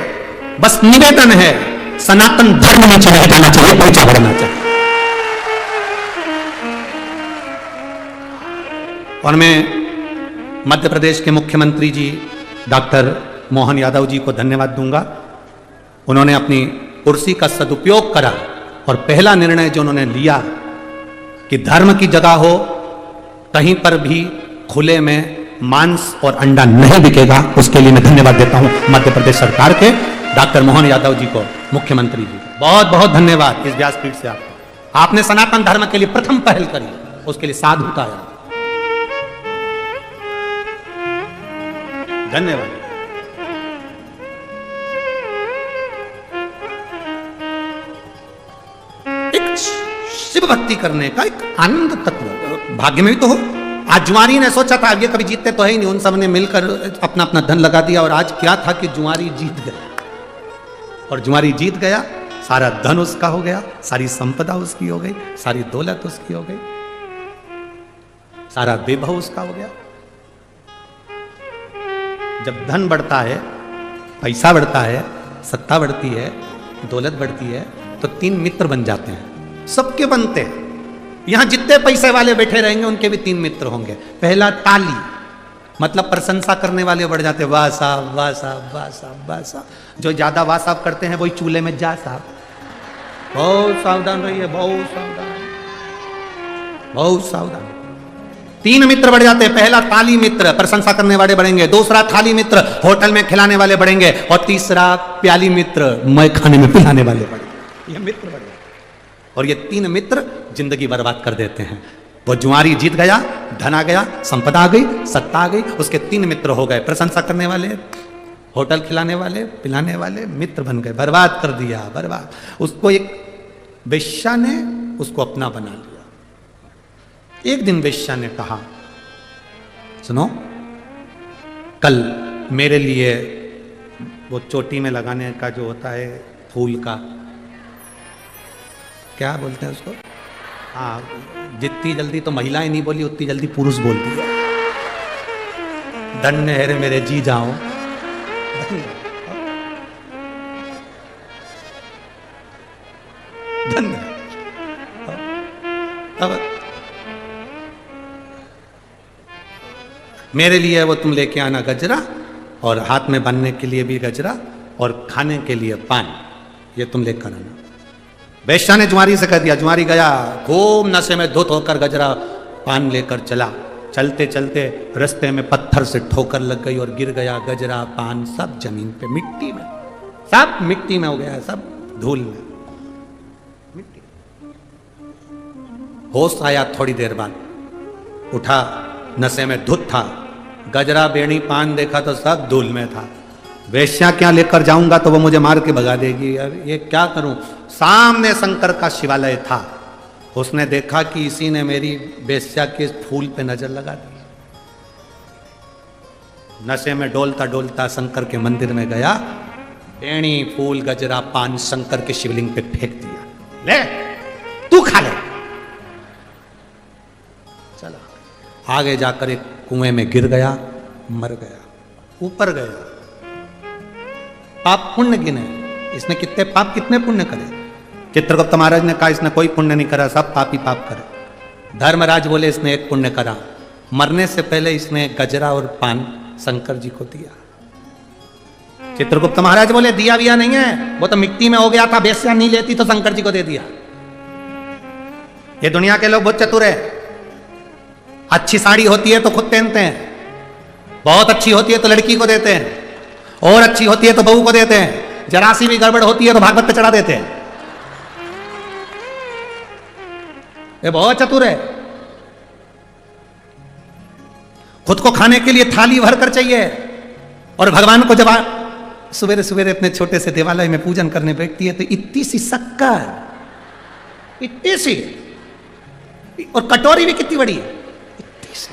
बस निवेदन है सनातन धर्म में चला जाना चाहिए, पहुंचा बढ़ना चाहिए। और मैं मध्य प्रदेश के मुख्यमंत्री जी डॉक्टर मोहन यादव जी को धन्यवाद दूंगा। उन्होंने अपनी कुर्सी का सदुपयोग करा और पहला निर्णय जो उन्होंने लिया कि धर्म की जगह हो, कहीं पर भी खुले में मांस और अंडा नहीं बिकेगा, उसके लिए मैं धन्यवाद देता हूं मध्य प्रदेश सरकार के डॉक्टर मोहन यादव जी को, मुख्यमंत्री जी को बहुत बहुत धन्यवाद। इस व्यासपीठ से आपने सनातन धर्म के लिए प्रथम पहल करी, उसके लिए साधुता है, धन्यवाद। एक शिव भक्ति करने का एक आनंद तत्व भाग्य में भी तो हो। आज जुआरी ने सोचा था अब ये कभी जीतते तो है ही नहीं, उन सब ने मिलकर अपना अपना धन लगा दिया, और आज क्या था कि जुआरी जीत गया। और जुआरी जीत गया, सारा धन उसका हो गया, सारी संपदा उसकी हो गई, सारी दौलत उसकी हो गई, सारा वैभव उसका हो गया। जब धन बढ़ता है, पैसा बढ़ता है, सत्ता बढ़ती है, दौलत बढ़ती है, तो 3 मित्र बन जाते हैं, सबके बनते हैं। यहां जितने पैसे वाले बैठे रहेंगे उनके भी 3 मित्र होंगे। पहला ताली, मतलब प्रशंसा करने वाले बढ़ जाते हैं, वाह साहब, वाह साहब, वाह साहब, वाह साहब। जो ज्यादा वाह साहब करते हैं वही चूल्हे में जा साहब, बहुत सावधान रहिए, बहुत सावधान, बहुत सावधान। 3 मित्र बढ़ जाते हैं। पहला ताली मित्र, प्रशंसा करने वाले बढ़ेंगे। दूसरा थाली मित्र, होटल में खिलाने वाले बढ़ेंगे। और तीसरा प्याली मित्र, मैं खाने में पिलाने वाले बढ़ेंगे। ये मित्र बढ़ेंगे। और ये 3 मित्र जिंदगी बर्बाद कर देते हैं। वो जुआरी जीत गया, धन आ गया, संपदा आ गई, सत्ता आ गई, उसके 3 मित्र हो गए, प्रशंसा करने वाले, होटल खिलाने वाले, पिलाने वाले, मित्र बन गए, बर्बाद कर दिया, बर्बाद। उसको एक वेश्या ने उसको अपना बना लिया। एक दिन वेश्या ने कहा, सुनो, कल मेरे लिए वो चोटी में लगाने का जो होता है फूल का, क्या बोलते हैं उसको, हाँ, जितनी जल्दी तो महिलाएं नहीं बोली उतनी जल्दी पुरुष बोल दिया। धन्य है रे मेरे जी जाओ। धन्य। अब मेरे लिए वो तुम लेके आना गजरा, और हाथ में बांधने के लिए भी गजरा, और खाने के लिए पान, ये तुम लेकर आना। वेश्या ने जुआरी से कह दिया। जुआरी गया, खूब नशे में धुत होकर गजरा पान लेकर चला। चलते चलते रास्ते में पत्थर से ठोकर लग गई और गिर गया। गजरा पान सब जमीन पे, मिट्टी में, सब मिट्टी में हो गया, सब धूल में, मिट्टी। होश आया थोड़ी देर बाद, उठा, नशे में धुत था, गजरा बेणी पान देखा तो सब धूल में था। वेश्या क्या लेकर जाऊंगा तो वो मुझे मार के भगा देगी, अब ये क्या करूं। सामने शंकर का शिवालय था, उसने देखा कि इसी ने मेरी वेश्या के फूल पे नजर लगा दी। नशे में डोलता डोलता शंकर के मंदिर में गया, बेणी फूल गजरा पान शंकर के शिवलिंग पे फेंक दिया। ले तू खा ले। चला आगे जाकर एक कुएं में गिर गया, मर गया। ऊपर गया, पाप पुण्य गिने, इसने कितने पाप कितने पुण्य करे। चित्रगुप्त महाराज ने कहा इसने कोई पुण्य नहीं करा, सब पाप ही पाप करे। धर्मराज बोले इसने एक पुण्य करा, मरने से पहले इसने गजरा और पान शंकर जी को दिया। चित्रगुप्त महाराज बोले दिया विया नहीं है, वो तो मिट्टी में हो गया था, वेश्या नहीं लेती तो शंकर जी को दे दिया। ये दुनिया के लोग बहुत चतुर है। अच्छी साड़ी होती है तो खुद पहनते हैं, बहुत अच्छी होती है तो लड़की को देते हैं, और अच्छी होती है तो बहू को देते हैं, जरा सी भी गड़बड़ होती है तो भागवत पे चढ़ा देते हैं। ये बहुत चतुर है। खुद को खाने के लिए थाली भर कर चाहिए, और भगवान को जब सवेरे सवेरे अपने छोटे से देवालय में पूजन करने बैठती है तो इतनी सी शक्कर, इतनी सी, और कटोरी भी कितनी बड़ी है, इतनी सी।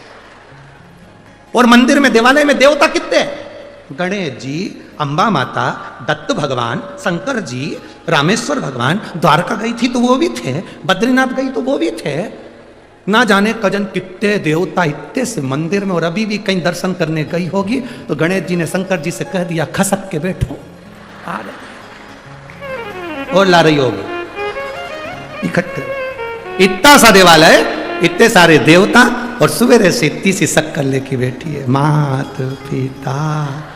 और मंदिर में देवालय में देवता कितने, गणेश जी, अंबा माता, दत्त भगवान, शंकर जी, रामेश्वर भगवान, द्वारका गई थी तो वो भी थे, बद्रीनाथ गई तो वो भी थे, ना जाने कजन कितने देवता इतने से मंदिर में। और अभी भी कहीं दर्शन करने गई होगी तो गणेश जी ने शंकर जी से कह दिया खसक के बैठो, आ रहे, और ला रही होगी इकट्ठे। इतना सा देवालय, इतने सारे देवता, और सवेरे से इतनी सी शक्कर लेके बैठी है। मात पिता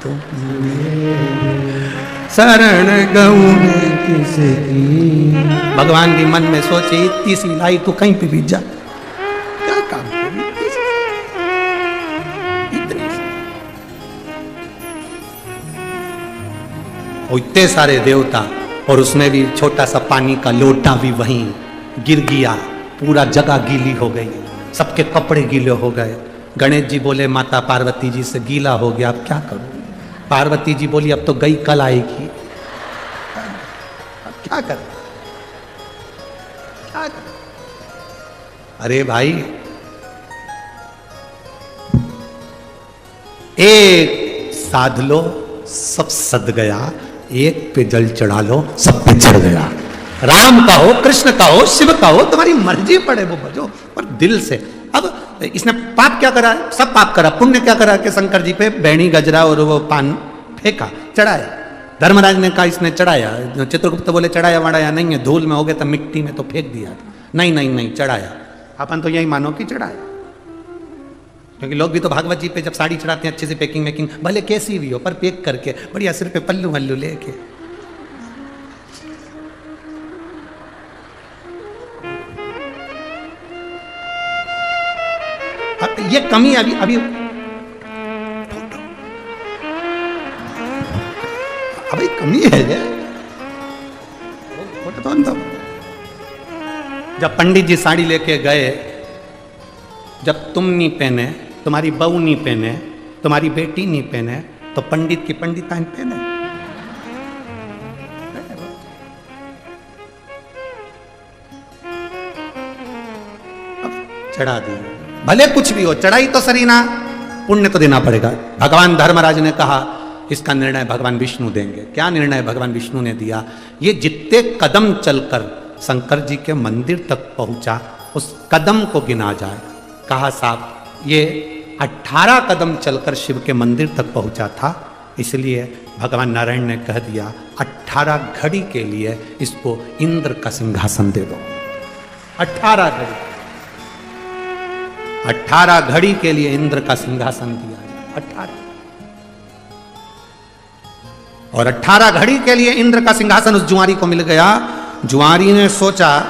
तुम शरण गऊं किसकी। भगवान भी मन में सोचे इतनी सी लाई तो कहीं पे भी जा, क्या काम करें इतनी सी। और इतने सारे देवता, और उसमें भी छोटा सा पानी का लोटा भी वहीं गिर गया, पूरा जगह गीली हो गई, सबके कपड़े गीले हो गए। गणेश जी बोले माता पार्वती जी से गीला हो गया, अब क्या करूं। पार्वती जी बोली अब तो गई कल आएगी, अब क्या करें, क्या करें। अरे भाई, एक साध लो सब सद गया, एक पे जल चढ़ा लो सब पे चढ़ गया। राम का हो, कृष्ण का हो, शिव का हो, तुम्हारी मर्जी पड़े वो भजो, पर दिल से। अब इसने पाप क्या करा, सब पाप करा। पुण्य क्या करा कि शंकर जी पे बैणी गजरा और वो पान फेंका, चढ़ाया। धर्मराज ने कहा इसने चढ़ाया, चित्रगुप्त बोले चढ़ाया वढ़ाया नहीं है, धूल में हो गया तो मिट्टी में तो फेंक दिया। नहीं नहीं नहीं, चढ़ाया। अपन तो यही मानो कि चढ़ाया, क्योंकि लोग भी तो भागवत जी पे जब साड़ी चढ़ाते हैं अच्छे से पैकिंग मैकिंग भले कैसी भी हो, पर पैक करके बढ़िया सिर पे पल्लू वल्लू लेके। ये कमी अभी अभी अभी कमी है ये। तो जब पंडित जी साड़ी लेके गए, जब तुम नहीं पहने, तुम्हारी बहू नहीं पहने, तुम्हारी बेटी नहीं पहने, तो पंडित की पंडिताइन पहने। अब चढ़ा दी, भले कुछ भी हो, चढ़ाई तो सरीना, पुण्य तो देना पड़ेगा। भगवान धर्मराज ने कहा इसका निर्णय भगवान विष्णु देंगे। क्या निर्णय भगवान विष्णु ने दिया, ये जितने कदम चलकर शंकर जी के मंदिर तक पहुंचा उस कदम को गिना जाए। कहा साहब ये 18 कदम चलकर शिव के मंदिर तक पहुंचा था, इसलिए भगवान नारायण ने कह दिया 18 घड़ी के लिए इसको इंद्र का सिंहासन दे दो। 18 घड़ी, 18 घड़ी के लिए इंद्र का सिंहासन दिया जाए। 18 और 18 घड़ी के लिए इंद्र का सिंहासन उस जुआरी को मिल गया। जुआरी ने सोचा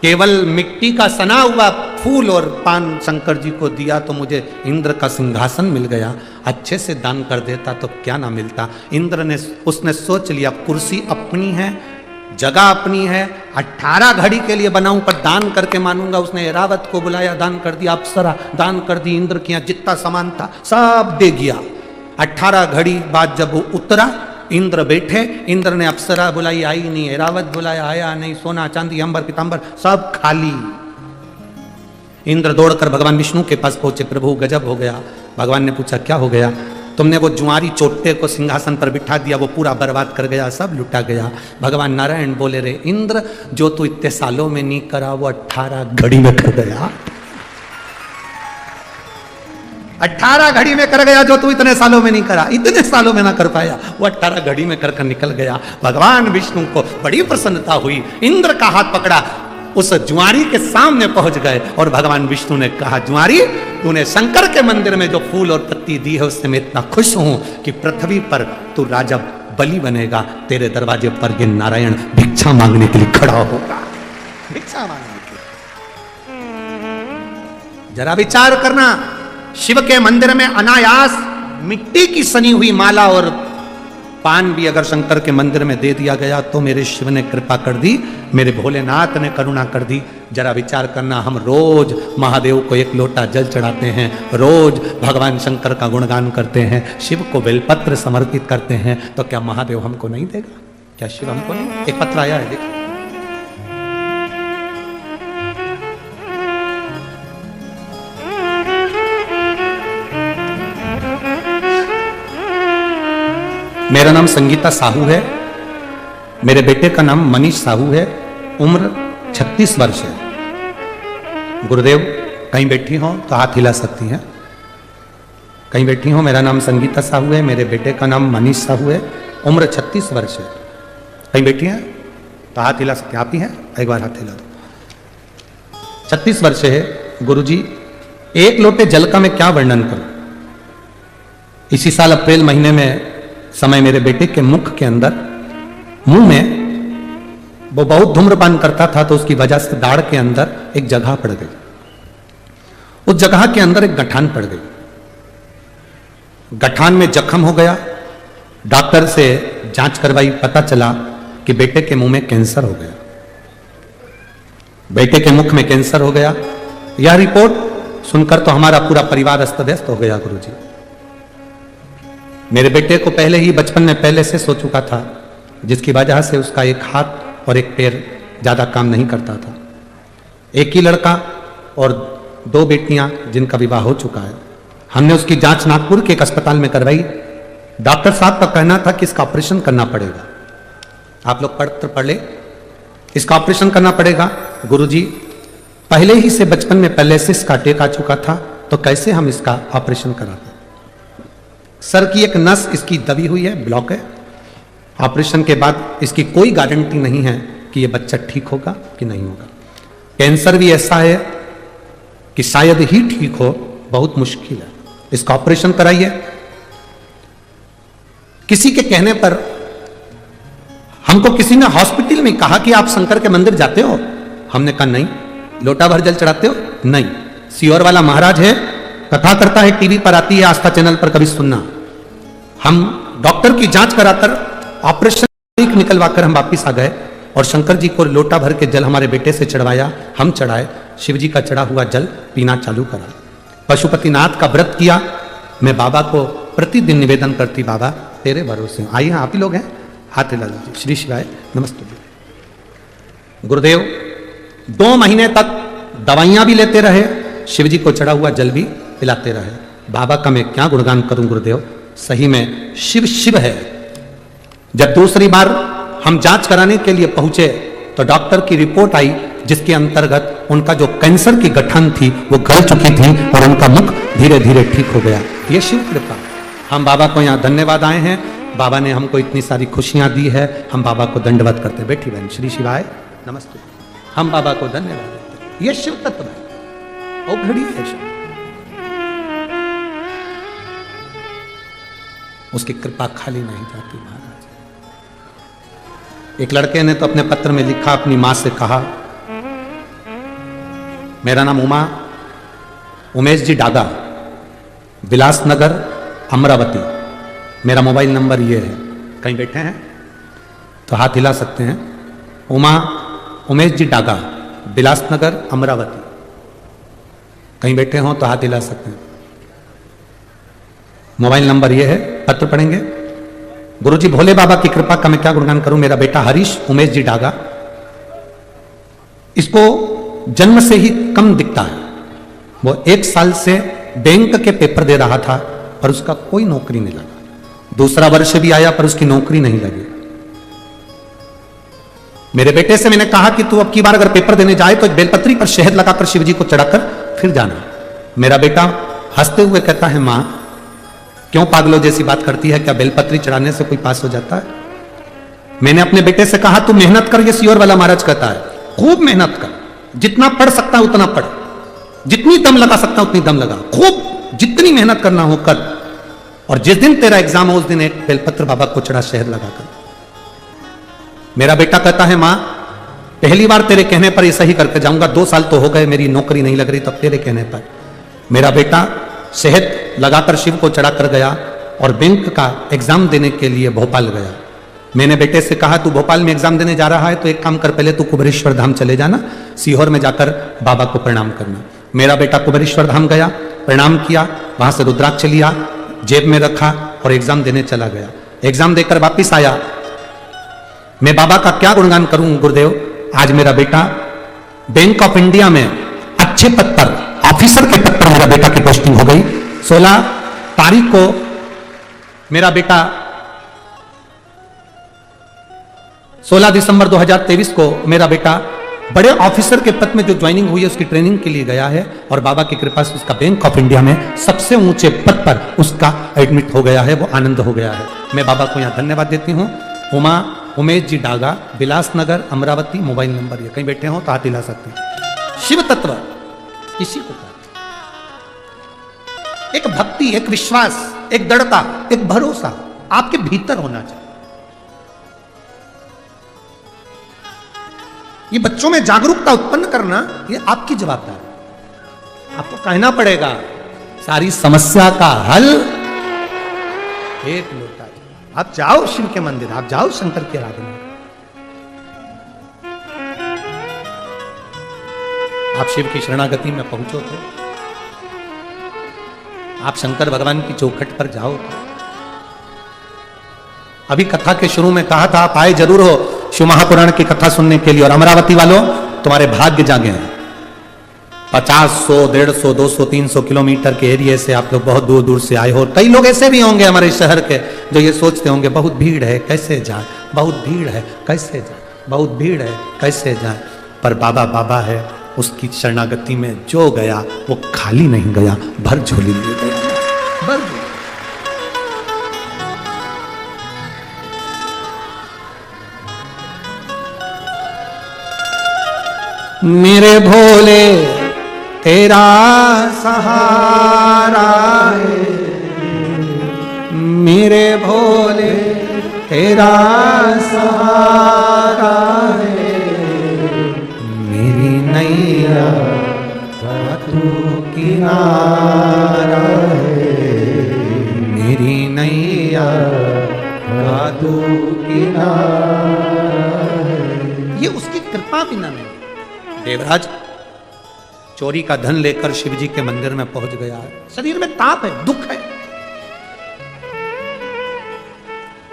केवल मिट्टी का सना हुआ फूल और पान शंकर जी को दिया तो मुझे इंद्र का सिंहासन मिल गया, अच्छे से दान कर देता तो क्या ना मिलता। इंद्र ने उसने सोच लिया कुर्सी अपनी है, जगह अपनी है, 18 घड़ी के लिए बनाऊं पर दान करके मानूंगा। उसने एरावत को बुलाया, दान कर दिया, अप्सरा दान कर दी, इंद्र के यहाँ जितना सामान था सब दे गया। 18 घड़ी बाद जब वो उतरा, इंद्र बैठे, इंद्र ने अप्सरा बुलाई, आई नहीं, एरावत बुलाया, आया नहीं, सोना चांदी अंबर पीतांबर सब खाली। इंद्र दौड़कर भगवान विष्णु के पास पहुंचे, प्रभु गजब हो गया। भगवान ने पूछा क्या हो गया? तुमने वो जुआरी चोटे को सिंहासन पर बिठा दिया, वो पूरा बर्बाद कर गया, सब लुटा गया। भगवान नारायण बोले, रे इंद्र जो तू इतने सालों में नहीं करा वो 18 घड़ी में कर गया। 18 घड़ी में कर गया जो तू इतने सालों में नहीं करा, इतने सालों में ना कर पाया, वो 18 घड़ी में कर निकल गया। भगवान विष्णु को बड़ी प्रसन्नता हुई, इंद्र का हाथ पकड़ा, उस जुआरी के सामने पहुंच गए और भगवान विष्णु ने कहा, जुआरी तूने शंकर के मंदिर में जो फूल और पत्ती दी है उससे मैं इतना खुश हूं कि पृथ्वी पर तू राजा बलि बनेगा, तेरे दरवाजे पर ये नारायण भिक्षा मांगने के लिए खड़ा होगा, भिक्षा मांगने के लिए। जरा विचार करना, शिव के मंदिर में अनायास मिट्टी की सनी हुई माला और पान भी अगर शंकर के मंदिर में दे दिया गया तो मेरे शिव ने कृपा कर दी, मेरे भोलेनाथ ने करुणा कर दी। जरा विचार करना, हम रोज महादेव को एक लोटा जल चढ़ाते हैं, रोज भगवान शंकर का गुणगान करते हैं, शिव को बेलपत्र समर्पित करते हैं, तो क्या महादेव हमको नहीं देगा? क्या शिव हमको नहीं? एक पत्र आया है, देखो। मेरा नाम संगीता साहू है, मेरे बेटे का नाम मनीष साहू है, उम्र 36 वर्ष है। गुरुदेव कहीं बैठी हो तो हाथ हिला सकती हैं, कहीं बैठी हो। मेरा नाम संगीता साहू है, मेरे बेटे का नाम मनीष साहू है, उम्र 36 वर्ष है। कहीं बैठी हैं तो हाथ हिला सकते हैं, आप ही हैं, एक बार हाथ हिला दो। 36 वर्ष है। गुरुजी एक लोटे जल का मैं क्या वर्णन करूं? इसी साल अप्रैल महीने में समय मेरे बेटे के मुख के अंदर, मुंह में, वो बहुत धूम्रपान करता था तो उसकी वजह से दाढ़ के अंदर एक जगह पड़ गई, उस जगह के अंदर एक गठान पड़ गई, गठान में जख्म हो गया। डॉक्टर से जांच करवाई, पता चला कि बेटे के मुंह में कैंसर हो गया, बेटे के मुख में कैंसर हो गया। यह रिपोर्ट सुनकर तो हमारा पूरा परिवार अस्त व्यस्त हो गया। गुरुजी मेरे बेटे को पहले ही बचपन में पहले से सो चुका था, जिसकी वजह से उसका एक हाथ और एक पैर ज्यादा काम नहीं करता था। एक ही लड़का और 2 बेटियां जिनका विवाह हो चुका है। हमने उसकी जांच नागपुर के एक अस्पताल में करवाई। डॉक्टर साहब का कहना था कि इसका ऑपरेशन करना पड़ेगा। आप लोग पढ़ ले, इसका ऑपरेशन करना पड़ेगा। गुरुजी पहले ही से बचपन में पहले से इसका अटैक आ चुका था, तो कैसे हम इसका ऑपरेशन कराते? सर की एक नस इसकी दबी हुई है, ब्लॉक है। ऑपरेशन के बाद इसकी कोई गारंटी नहीं है कि ये बच्चा ठीक होगा कि नहीं होगा। कैंसर भी ऐसा है कि शायद ही ठीक हो, बहुत मुश्किल है। इसका ऑपरेशन कराइए। किसी के कहने पर हमको किसी ने हॉस्पिटल में कहा कि आप शंकर के मंदिर जाते हो? हमने कहा नहीं। लोटा भर जल चढ़ाते हो? नहीं। सियोर वाला महाराज है, कथा करता है, टीवी पर आती है, आस्था चैनल पर, कभी सुनना। हम डॉक्टर की जांच कराकर ऑपरेशन निकलवा कर हम वापिस आ गए और शंकर जी को लोटा भर के जल हमारे बेटे से चढ़वाया, हम चढ़ाए। शिव जी का चढ़ा हुआ जल पीना चालू करा। पशुपतिनाथ का व्रत किया। मैं बाबा को प्रतिदिन निवेदन करती, बाबा तेरे भरोसे। आइए, आप ही लोग हैं, हाथ हिला लीजिए। श्री शिवाय, नमस्ते। गुरुदेव 2 महीने तक दवाइयां भी लेते रहे, शिव जी को चढ़ा हुआ जल भी पिलाते रहे। बाबा का मैं क्या गुणगान करूं गुरुदेव, सही में शिव शिव है। जब दूसरी बार हम जांच कराने के लिए पहुंचे तो डॉक्टर की रिपोर्ट आई, जिसके अंतर्गत उनका जो कैंसर की गठन थी वो गल चुकी थी और उनका मुख धीरे धीरे ठीक हो गया। ये शिव कृपा। हम बाबा को यहाँ धन्यवाद आए हैं, बाबा ने हमको इतनी सारी खुशियां दी है, हम बाबा को दंडवत करते। बैठी बहन, श्री शिवाय, नमस्ते। हम बाबा को धन्यवाद देते। ये शिव तत्व है, वो घड़ी है शिव। उसकी कृपा खाली नहीं जाती महाराज। एक लड़के ने तो अपने पत्र में लिखा, अपनी मां से कहा, मेरा नाम उमेश जी डागा, बिलासनगर अमरावती, मेरा मोबाइल नंबर ये है। कहीं बैठे हैं तो हाथ हिला सकते हैं। उमेश जी डागा, बिलासनगर अमरावती, कहीं बैठे हो तो हाथ हिला सकते हैं। मोबाइल नंबर ये है, पत्र पढ़ेंगे। गुरुजी भोले बाबा की कृपा का मैं क्या गुणगान करूं। मेरा बेटा हरीश उमेश जी डागा, इसको जन्म से ही कम दिखता है। वो 1 साल से बैंक के पेपर दे रहा था पर उसका कोई नौकरी नहीं लगा। दूसरा वर्ष भी आया पर उसकी नौकरी नहीं लगी। मेरे बेटे से मैंने कहा कि तू अब की बार अगर पेपर देने जाए तो एक बेलपत्री पर शहद लगाकर शिव जी को चढ़ाकर फिर जाना। मेरा बेटा हंसते हुए कहता है, मां क्यों पागलों जैसी बात करती है, क्या बेलपत्री चढ़ाने से कोई पास हो जाता है? मैंने अपने बेटे से कहा तू मेहनत कर, ये सियोर वाला महाराज कहता है, खूब मेहनत कर, जितना पढ़ सकता है उतना पढ़, जितनी दम लगा सकता है उतनी दम लगा, खूब जितनी मेहनत करना हो कर, और जिस दिन तेरा एग्जाम हो उस दिन एक बेलपत्र बाबा को चढ़ा शहद लगाकर। मेरा बेटा कहता है, मां पहली बार तेरे कहने पर ये सही करके जाऊंगा, 2 साल तो हो गए मेरी नौकरी नहीं लग रही, तब तेरे कहने पर मेरा बेटा शहद लगाकर शिव को चढ़ाकर गया और बैंक का एग्जाम देने के लिए भोपाल गया। मैंने बेटे से कहा तू भोपाल में एग्जाम देने जा रहा है तो एक काम कर, पहले तू कुबेरेश्वर धाम चले जाना, सीहोर में जाकर बाबा को प्रणाम करना। मेरा बेटा कुबेरेश्वर धाम गया, प्रणाम किया, वहां से रुद्राक्ष लिया, जेब में रखा और एग्जाम देने चला गया। एग्जाम देकर वापिस आया। मैं बाबा का क्या गुणगान करूं गुरुदेव, आज मेरा बेटा बैंक ऑफ इंडिया में अच्छे पद पर, ऑफिसर के पद पर मेरा बेटा की पोस्टिंग हो गई। 16 तारीख को मेरा बेटा 16 दिसंबर 2023 को मेरा बेटा बड़े ऑफिसर के पद में जो ज्वाइनिंग हुई है उसकी ट्रेनिंग के लिए गया है और बाबा की कृपा से उसका बैंक ऑफ इंडिया में सबसे ऊंचे पद पर उसका एडमिट हो गया है, वो आनंद हो गया है। मैं बाबा को यहां धन्यवाद देती हूं। उमेश जी डागा, बिलासनगर अमरावती, मोबाइल नंबर ये, कहीं बैठे हो तो हाथ हिला सकते हैं। शिव तत्व इसी को कहते हैं। एक भक्ति, एक विश्वास, एक दृढ़ता, एक भरोसा आपके भीतर होना चाहिए। ये बच्चों में जागरूकता उत्पन्न करना ये आपकी जवाबदारी। आपको कहना पड़ेगा सारी समस्या का हल एक लोटा। आप जाओ शिव के मंदिर, आप जाओ शंकर की आराधना, आप शिव की शरणागति में पहुंचो तो, आप शंकर भगवान की चौखट पर जाओ तो। अभी कथा के शुरू में कहा था आप आए जरूर हो शिव महापुराण की कथा सुनने के लिए, और अमरावती वालों तुम्हारे भाग्य जागे हैं। 50, 100, 150, 200, 300 किलोमीटर के एरिया से आप लोग बहुत दूर दूर से आए हो। कई लोग ऐसे भी होंगे हमारे शहर के जो ये सोचते होंगे बहुत भीड़ है कैसे जाए, बहुत भीड़ है कैसे जाए, बहुत भीड़ है कैसे जाए। पर बाबा बाबा है, उसकी शरणागति में जो गया वो खाली नहीं गया, भर झोली ले गया, भर झोली। मेरे भोले तेरा सहारा है, मेरे भोले तेरा सहारा है, मेरी नैया का तू किनारा है, मेरी नैया का तू किनारा है। ये उसकी कृपा बिना नहीं। देवराज चोरी का धन लेकर शिवजी के मंदिर में पहुंच गया। शरीर में ताप है, दुख है,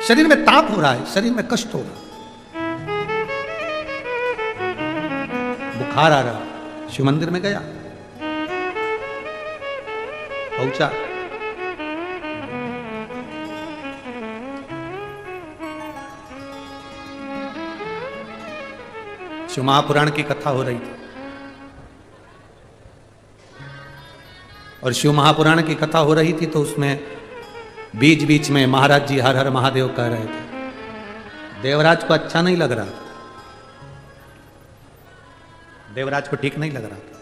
शरीर में ताप हो रहा है, शरीर में कष्ट हो रहा है, बुखार आ रहा। शिव मंदिर में गया, पहुंचा, शिव महापुराण की कथा हो रही थी और शिव महापुराण की कथा हो रही थी तो उसमें बीच बीच में महाराज जी हर हर महादेव कह रहे थे। देवराज को अच्छा नहीं लग रहा था, देवराज को ठीक नहीं लग रहा था।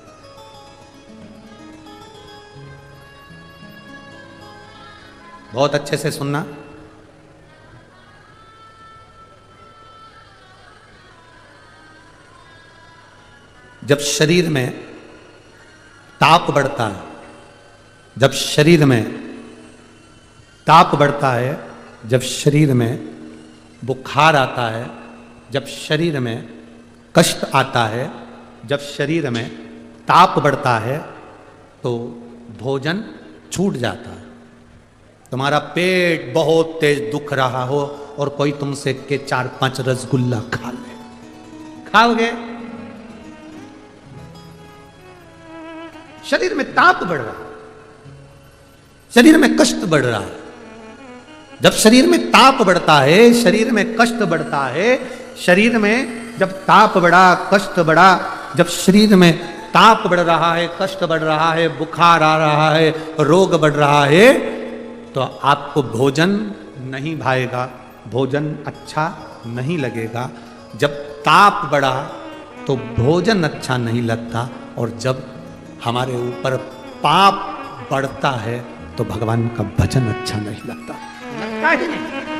बहुत अच्छे से सुनना। जब शरीर में ताप बढ़ता है, जब शरीर में ताप बढ़ता है, जब शरीर में बुखार आता है, जब शरीर में कष्ट आता है, जब शरीर में ताप बढ़ता है, तो भोजन छूट जाता है। तुम्हारा पेट बहुत तेज दुख रहा हो और कोई तुमसे के 4-5 रसगुल्ला खा ले, खाओगे? शरीर में ताप बढ़ रहा है, शरीर में कष्ट बढ़ रहा है। जब शरीर में ताप बढ़ता है, शरीर में कष्ट बढ़ता है, शरीर में जब ताप बढ़ा, कष्ट बढ़ा, जब शरीर में ताप बढ़ रहा है, कष्ट बढ़ रहा है, बुखार आ रहा है, रोग बढ़ रहा है, तो आपको भोजन नहीं भाएगा, भोजन अच्छा नहीं लगेगा। जब ताप बढ़ा तो भोजन अच्छा नहीं लगता, और जब हमारे ऊपर पाप बढ़ता है तो भगवान का भजन अच्छा नहीं लगता, लगता ही नहीं।